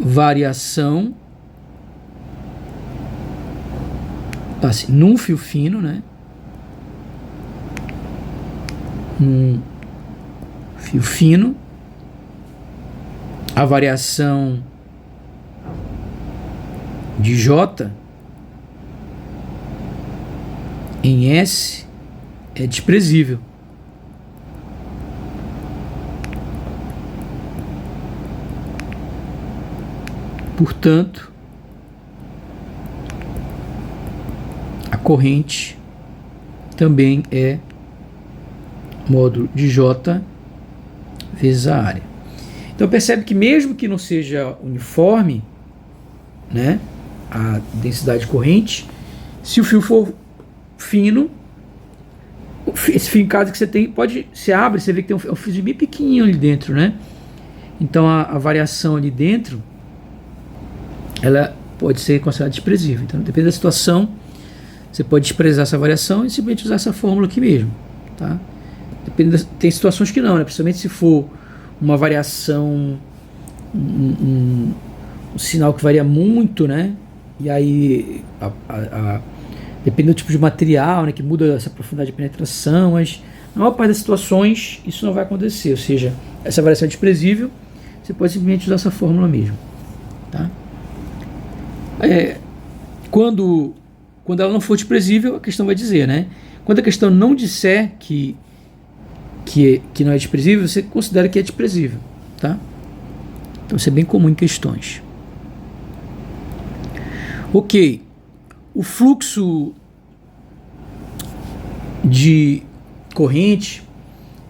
variação assim, num fio fino, né? Num fio fino, a variação de J em S é desprezível. Portanto, a corrente também é módulo de J vezes a área. Então percebe que mesmo que não seja uniforme, né, a densidade de corrente, se o fio for fino, esse fio em casa que você tem, se abre, você vê que tem um fio bem pequenininho ali dentro, né? Então a variação ali dentro, ela pode ser considerada desprezível. Então, depende da situação, você pode desprezar essa variação e simplesmente usar essa fórmula aqui mesmo, tá? Tem situações que não, né? Principalmente se for uma variação, um sinal que varia muito, né? E aí, depende do tipo de material, né? Que muda essa profundidade de penetração, mas na maior parte das situações isso não vai acontecer. Ou seja, essa variação é desprezível, você pode simplesmente usar essa fórmula mesmo, tá? Quando ela não for desprezível, a questão vai dizer, né? Quando a questão não disser que não é desprezível, você considera que é desprezível, tá? Então isso é bem comum em questões. Ok, o fluxo de corrente,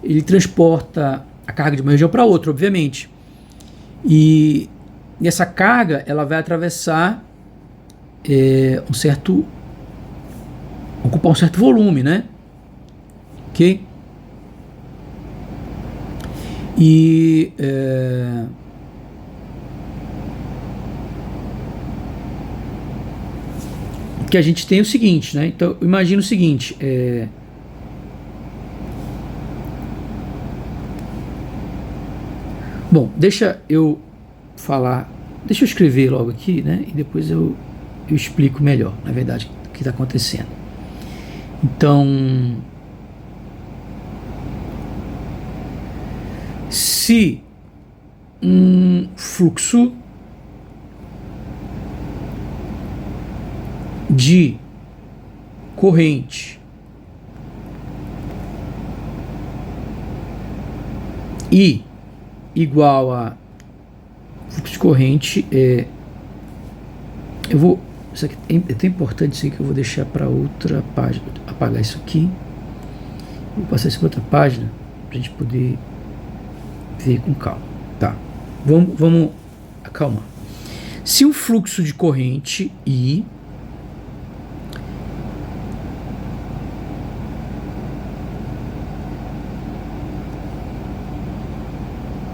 ele transporta a carga de uma região para outra, obviamente. E essa carga, ela vai atravessar ocupar um certo volume, né? Ok? E o que a gente tem é o seguinte, né? Então, imagina o seguinte, bom, deixa eu escrever logo aqui, né? E depois eu explico melhor, na verdade, o que está acontecendo. Então, se um fluxo de corrente I igual a fluxo de corrente, isso aqui é tão importante isso aqui que eu vou deixar para outra página, apagar isso aqui, vou passar isso para outra página para a gente poder ver com calma, tá? Vamos acalmar. Se o fluxo de corrente I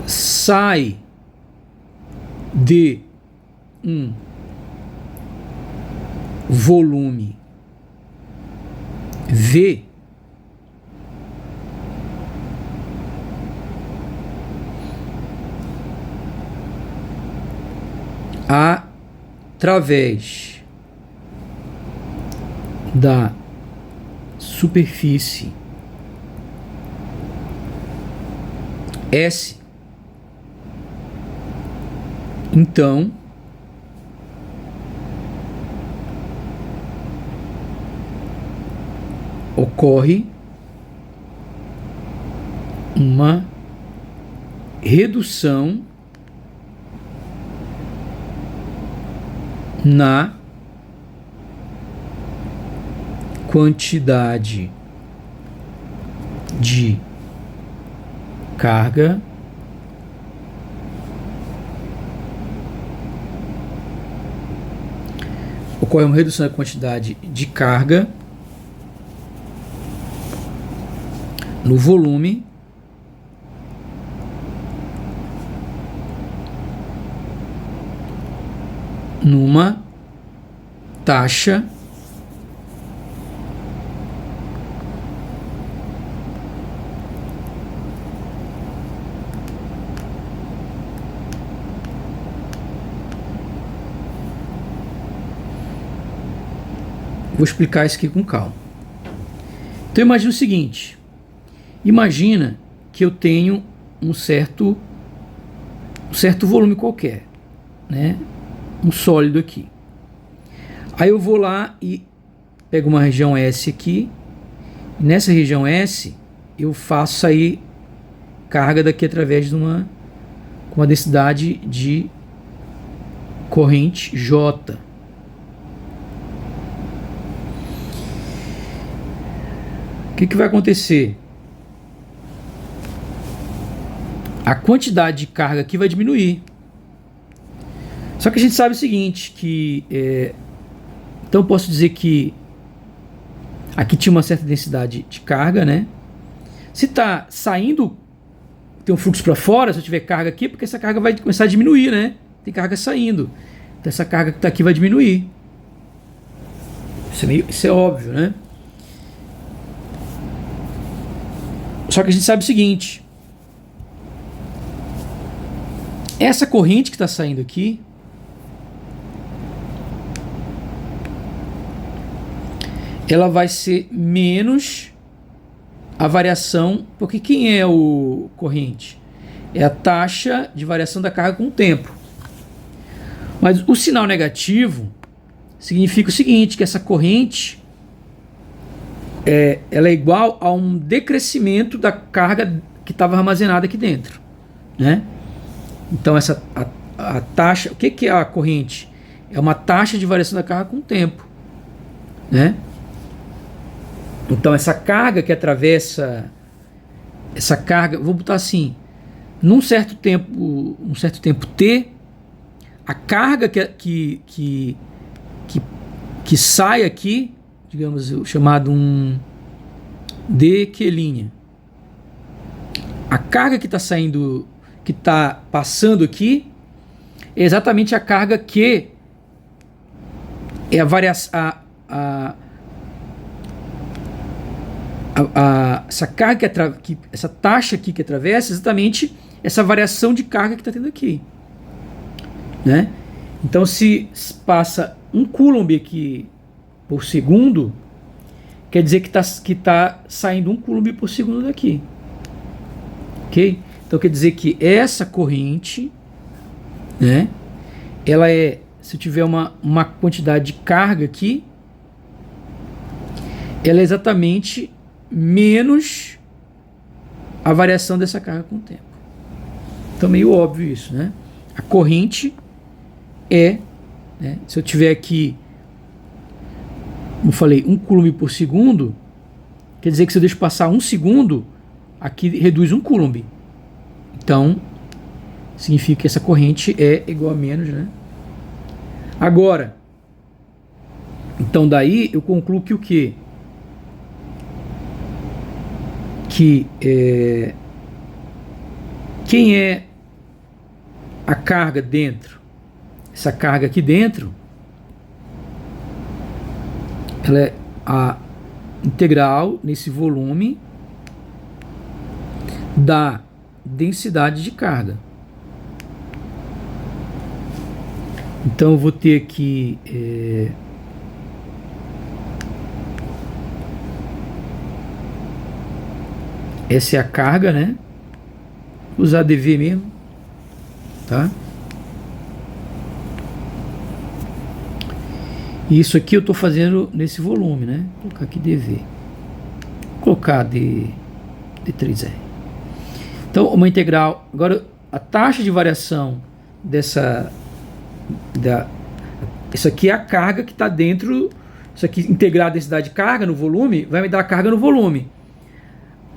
sai de um volume V, através da superfície S, então ocorre uma redução na quantidade de carga ocorre uma redução da quantidade de carga no volume numa taxa vou explicar isso aqui com calma. Então imagina o seguinte, imagina que eu tenho um certo volume qualquer, né? Um sólido aqui. Aí eu vou lá e pego uma região S aqui, e nessa região S eu faço sair carga daqui através de uma densidade de corrente J. O que vai acontecer? a quantidade de carga aqui vai diminuir. Só que a gente sabe o seguinte, que então eu posso dizer que aqui tinha uma certa densidade de carga, né? Se está saindo, tem um fluxo para fora, se eu tiver carga aqui, porque essa carga vai começar a diminuir, né? Tem carga saindo. Então essa carga que está aqui vai diminuir. Isso é óbvio, né? Só que a gente sabe o seguinte, essa corrente que está saindo aqui, ela vai ser menos a variação, porque quem é o corrente? É a taxa de variação da carga com o tempo. Mas o sinal negativo significa o seguinte, que essa corrente ela é igual a um decrescimento da carga que estava armazenada aqui dentro, né? Então a taxa, o que é a corrente? É uma taxa de variação da carga com o tempo, né? Então essa carga que atravessa, essa carga, vou botar assim, num certo tempo t, a carga que sai aqui, digamos, chamado um dQ', a carga que está saindo, que está passando aqui, é exatamente a carga que é a variação, essa carga essa taxa aqui que atravessa, exatamente essa variação de carga que está tendo aqui, né? Então se passa 1 coulomb aqui por segundo, quer dizer que tá saindo 1 coulomb por segundo daqui, ok? Então quer dizer que essa corrente, né, ela se eu tiver uma quantidade de carga aqui, ela é exatamente menos a variação dessa carga com o tempo. Então meio óbvio isso, né? A corrente né, se eu tiver aqui, como eu falei, 1 coulomb por segundo, quer dizer que se eu deixo passar 1 segundo, aqui reduz 1 coulomb. Então significa que essa corrente é igual a menos, né? Agora, então daí eu concluo que o quê? Que quem é a carga dentro? Essa carga aqui dentro, ela é a integral nesse volume da densidade de carga. Então eu vou ter aqui essa é a carga, né? Vou usar dV mesmo, tá? E isso aqui eu estou fazendo nesse volume, né? Vou colocar aqui dV. Vou colocar d3R. Então, uma integral. Agora, a taxa de variação isso aqui é a carga que está dentro. Isso aqui, integrar a densidade de carga no volume, vai me dar a carga no volume.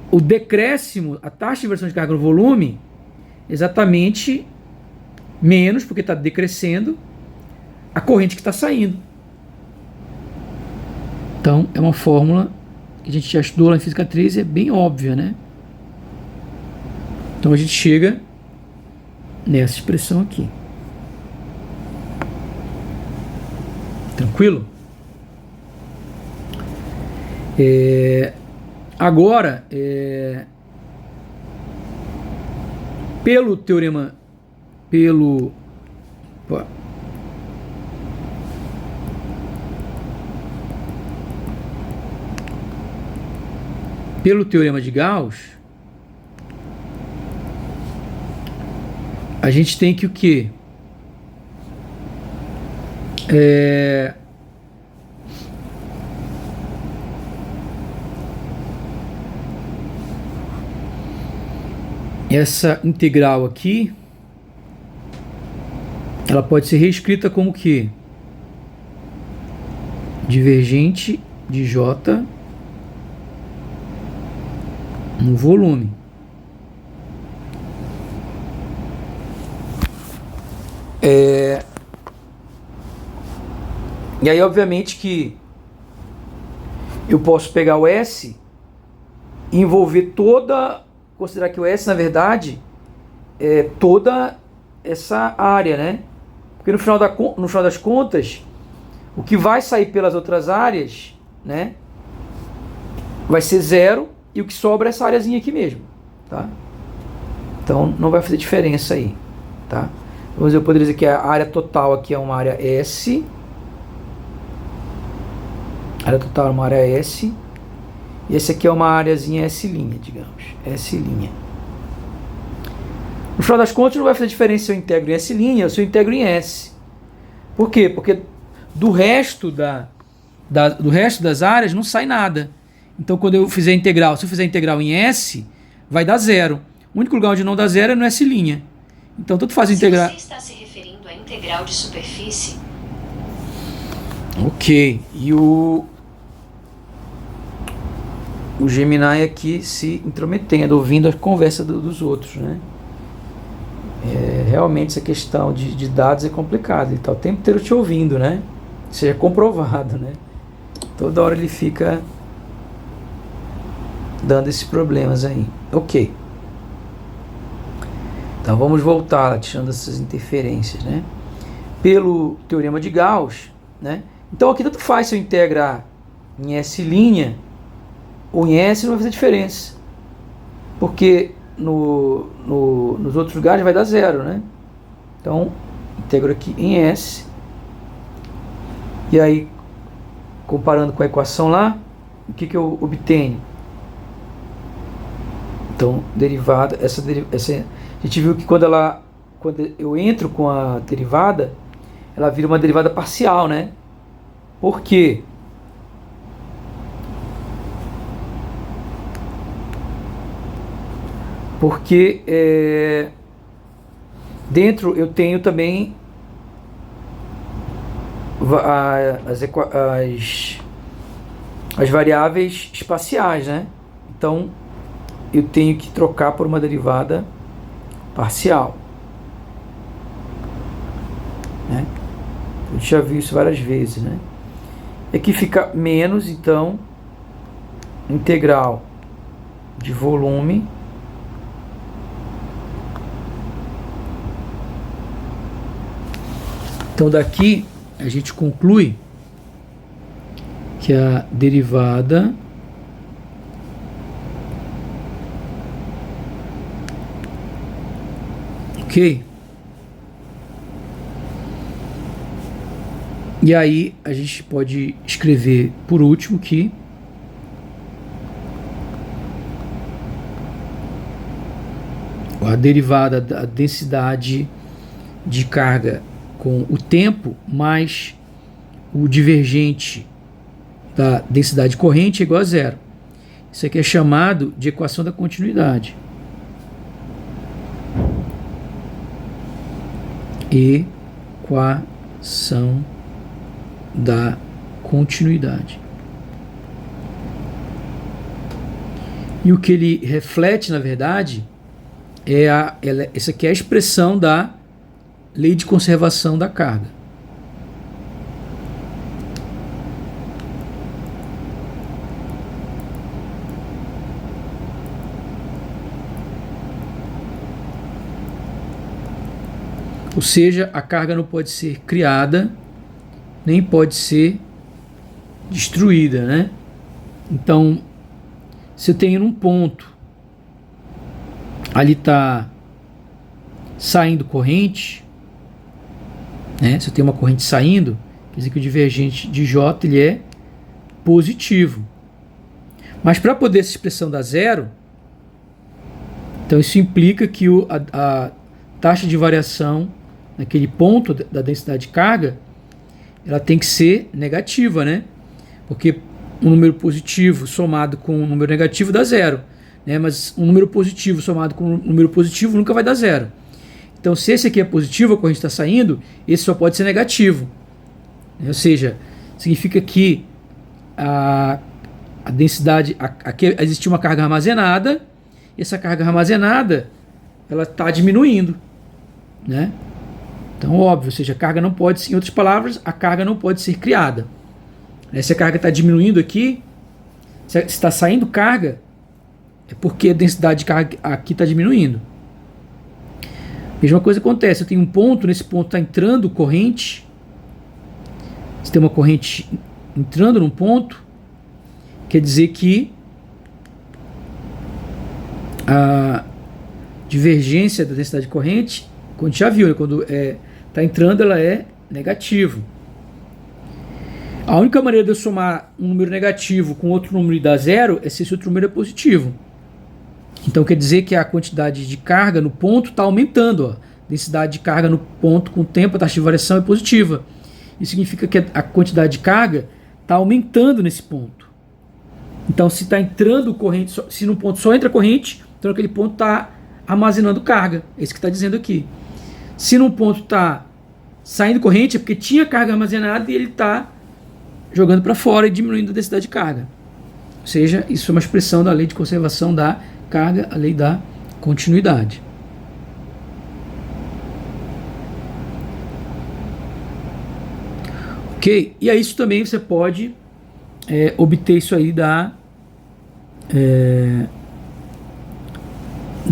O decréscimo, a taxa de variação de carga no volume, exatamente menos, porque está decrescendo, a corrente que está saindo. Então, é uma fórmula que a gente já estudou lá em Física 3, é bem óbvia, né? Então, a gente chega nessa expressão aqui. Tranquilo? Agora, pelo teorema, pelo teorema de Gauss, a gente tem que o quê? Essa integral aqui, ela pode ser reescrita como que divergente de J no volume. E aí, obviamente, que eu posso pegar o S e envolver toda... Considerar que o S, na verdade, é toda essa área, né? Porque no final das contas, o que vai sair pelas outras áreas, né, vai ser zero, e o que sobra é essa áreazinha aqui mesmo, tá? Então não vai fazer diferença aí, tá? Vamos dizer, eu poderia dizer que a área total aqui é uma área S. A área total é uma área S. E esse aqui é uma areazinha S', digamos. S'. No final das contas, não vai fazer diferença se eu integro em S' ou se eu integro em S. Por quê? Porque do resto das áreas não sai nada. Então, quando eu fizer integral, se eu fizer integral em S, vai dar zero. O único lugar onde não dá zero é no S'. Então, tanto faz integrar... Se você está se referindo à integral de superfície... Ok. E o Gemini aqui se intrometendo, ouvindo a conversa dos outros, né? Realmente essa questão de dados é complicada. Ele está o tempo inteiro te ouvindo, né? Isso é comprovado, né? Toda hora ele fica dando esses problemas aí. Ok. Então vamos voltar, tirando essas interferências, né? Pelo teorema de Gauss, né? Então aqui tanto faz se eu integrar em S' ou em S, não vai fazer diferença. Porque nos outros lugares vai dar zero, né? Então, integro aqui em S. E aí, comparando com a equação lá, o que eu obtenho? Então, derivada, essa a gente viu que quando eu entro com a derivada, ela vira uma derivada parcial, né? Por quê? Porque dentro eu tenho também as variáveis espaciais, né? Então eu tenho que trocar por uma derivada parcial, né? A gente já viu isso várias vezes, né? Aqui fica menos, então, integral de volume Então daqui a gente conclui que a derivada ok? E aí a gente pode escrever por último que a derivada da densidade de carga com o tempo mais o divergente da densidade corrente é igual a zero. Isso aqui é chamado de equação da continuidade. Equação da continuidade. E o que ele reflete, na verdade, essa aqui é a expressão da lei de conservação da carga. Ou seja, a carga não pode ser criada, nem pode ser destruída, né? Então, se eu tenho num ponto, ali está saindo corrente, né? Se eu tenho uma corrente saindo, quer dizer que o divergente de J ele é positivo. Mas para poder essa expressão dar zero, então isso implica que a taxa de variação naquele ponto da densidade de carga, ela tem que ser negativa, né? Porque um número positivo somado com um número negativo dá zero, né? Mas um número positivo somado com um número positivo nunca vai dar zero. Então, se esse aqui é positivo, a corrente está saindo, esse só pode ser negativo. Ou seja, significa que a densidade, aqui existe uma carga armazenada, e essa carga armazenada ela está diminuindo, né? Então, óbvio, ou seja, a carga não pode, em outras palavras, a carga não pode ser criada. Se a carga está diminuindo aqui, se está saindo carga, é porque a densidade de carga aqui está diminuindo. Mesma coisa acontece, eu tenho um ponto, nesse ponto está entrando corrente. Se tem uma corrente entrando num ponto, quer dizer que a divergência da densidade de corrente, quando a gente já viu, né, quando está entrando, ela é negativo. A única maneira de eu somar um número negativo com outro número e dar zero é se esse outro número é positivo. Então quer dizer que a quantidade de carga no ponto está aumentando. Ó. Densidade de carga no ponto com o tempo, a taxa de variação é positiva. Isso significa que a quantidade de carga está aumentando nesse ponto. Então se está entrando corrente, se num ponto só entra corrente, então aquele ponto está armazenando carga. É isso que está dizendo aqui. Se num ponto está saindo corrente, é porque tinha carga armazenada e ele está jogando para fora e diminuindo a densidade de carga. Ou seja, isso é uma expressão da lei de conservação da carga, a lei da continuidade. Ok? E aí isso também você pode obter isso aí da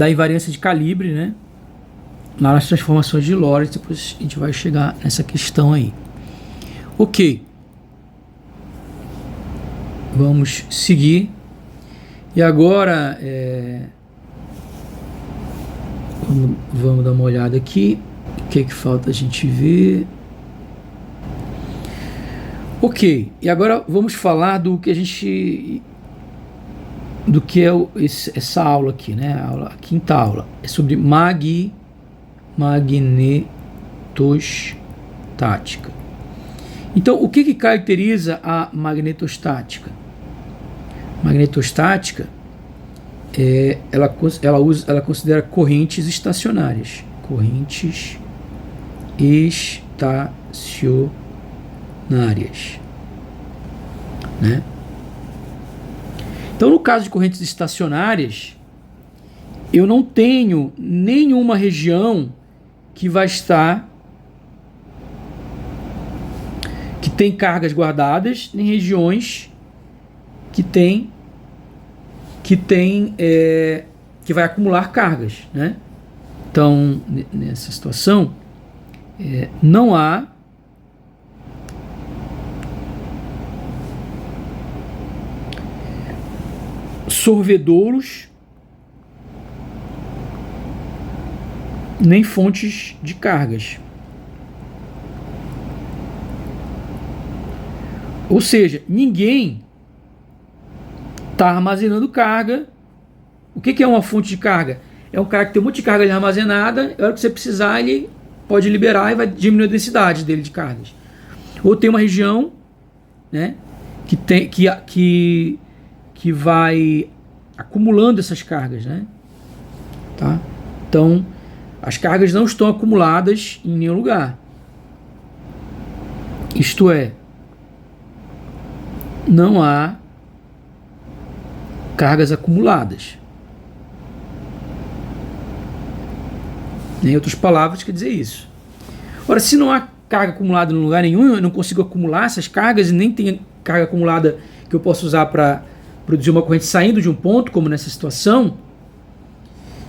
invariância de calibre, né? Lá nas transformações de Lorentz, depois a gente vai chegar nessa questão aí. Ok. Vamos seguir. E agora vamos dar uma olhada aqui. O que falta a gente ver? Ok. E agora vamos falar do que é essa aula aqui, né? A quinta aula. É sobre magnetostática. Então, o que caracteriza a magnetostática? Magnetostática ela considera correntes estacionárias. Correntes estacionárias. Né? Então, no caso de correntes estacionárias, eu não tenho nenhuma região que vai estar que tem cargas guardadas, nem regiões que vai acumular cargas, né? Então, nessa situação, não há sorvedouros nem fontes de cargas. Ou seja, ninguém está armazenando carga. O que é uma fonte de carga? É um cara que tem um monte de carga ali armazenada, a hora que você precisar ele pode liberar e vai diminuir a densidade dele de cargas. Ou tem uma região, né, que vai acumulando essas cargas, né? Tá? Então, as cargas não estão acumuladas em nenhum lugar. Isto é, não há cargas acumuladas. Em outras palavras, quer dizer isso. Ora, se não há carga acumulada em lugar nenhum, eu não consigo acumular essas cargas e nem tem carga acumulada que eu possa usar para produzir uma corrente saindo de um ponto, como nessa situação,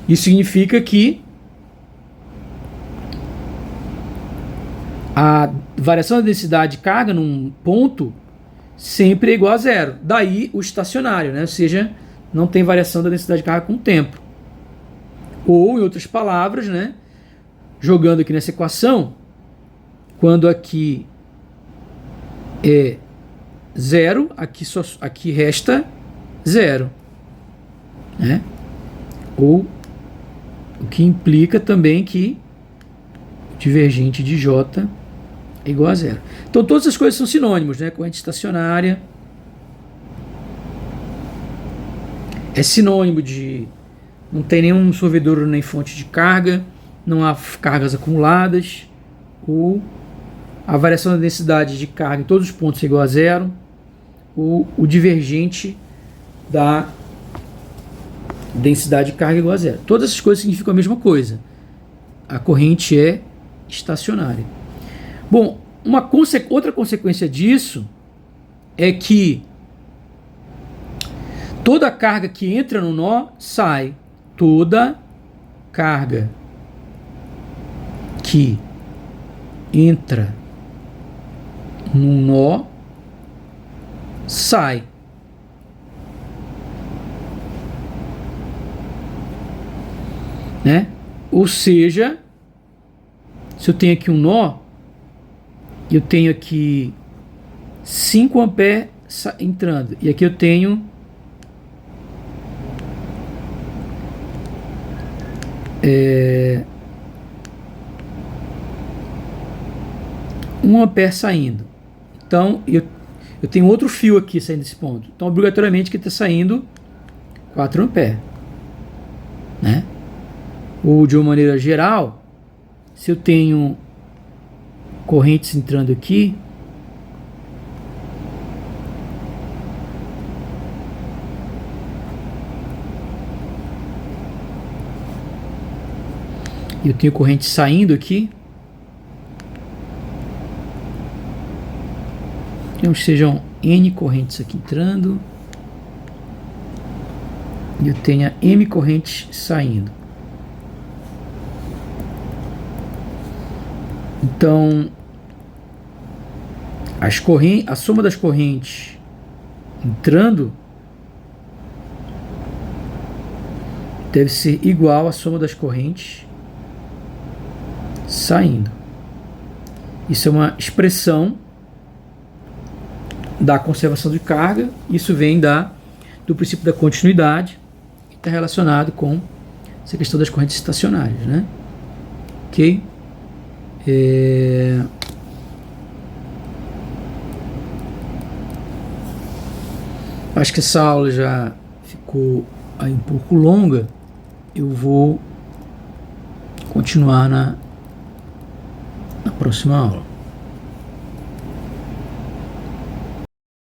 isso significa que a variação da densidade de carga num ponto sempre é igual a zero. Daí o estacionário, né? Ou seja, não tem variação da densidade de carga com o tempo. Ou, em outras palavras, né, jogando aqui nessa equação, quando aqui é zero, aqui resta zero. Né? Ou o que implica também que o divergente de J é igual a zero. Então todas as coisas são sinônimos, né? Corrente estacionária é sinônimo de não tem nenhum sorvedouro nem fonte de carga, não há cargas acumuladas, ou a variação da densidade de carga em todos os pontos é igual a zero, ou o divergente da densidade de carga é igual a zero. Todas essas coisas significam a mesma coisa. A corrente é estacionária. Bom, outra consequência disso é que toda carga que entra no nó sai. Toda carga que entra num nó sai. Né? Ou seja, se eu tenho aqui um nó, eu tenho aqui 5 amperes entrando, e aqui eu tenho 1 ampere saindo. Então eu tenho outro fio aqui saindo desse ponto. Então obrigatoriamente que está saindo 4 amperes, né? Ou de uma maneira geral, se eu tenho correntes entrando aqui, e eu tenho corrente saindo aqui, então sejam N correntes aqui entrando, e eu tenho M correntes saindo. Então a soma das correntes entrando deve ser igual à soma das correntes saindo. Isso é uma expressão da conservação de carga. Isso vem do princípio da continuidade, que está relacionado com essa questão das correntes estacionárias, né? Ok? Acho que essa aula já ficou aí um pouco longa. Eu vou continuar na próxima aula.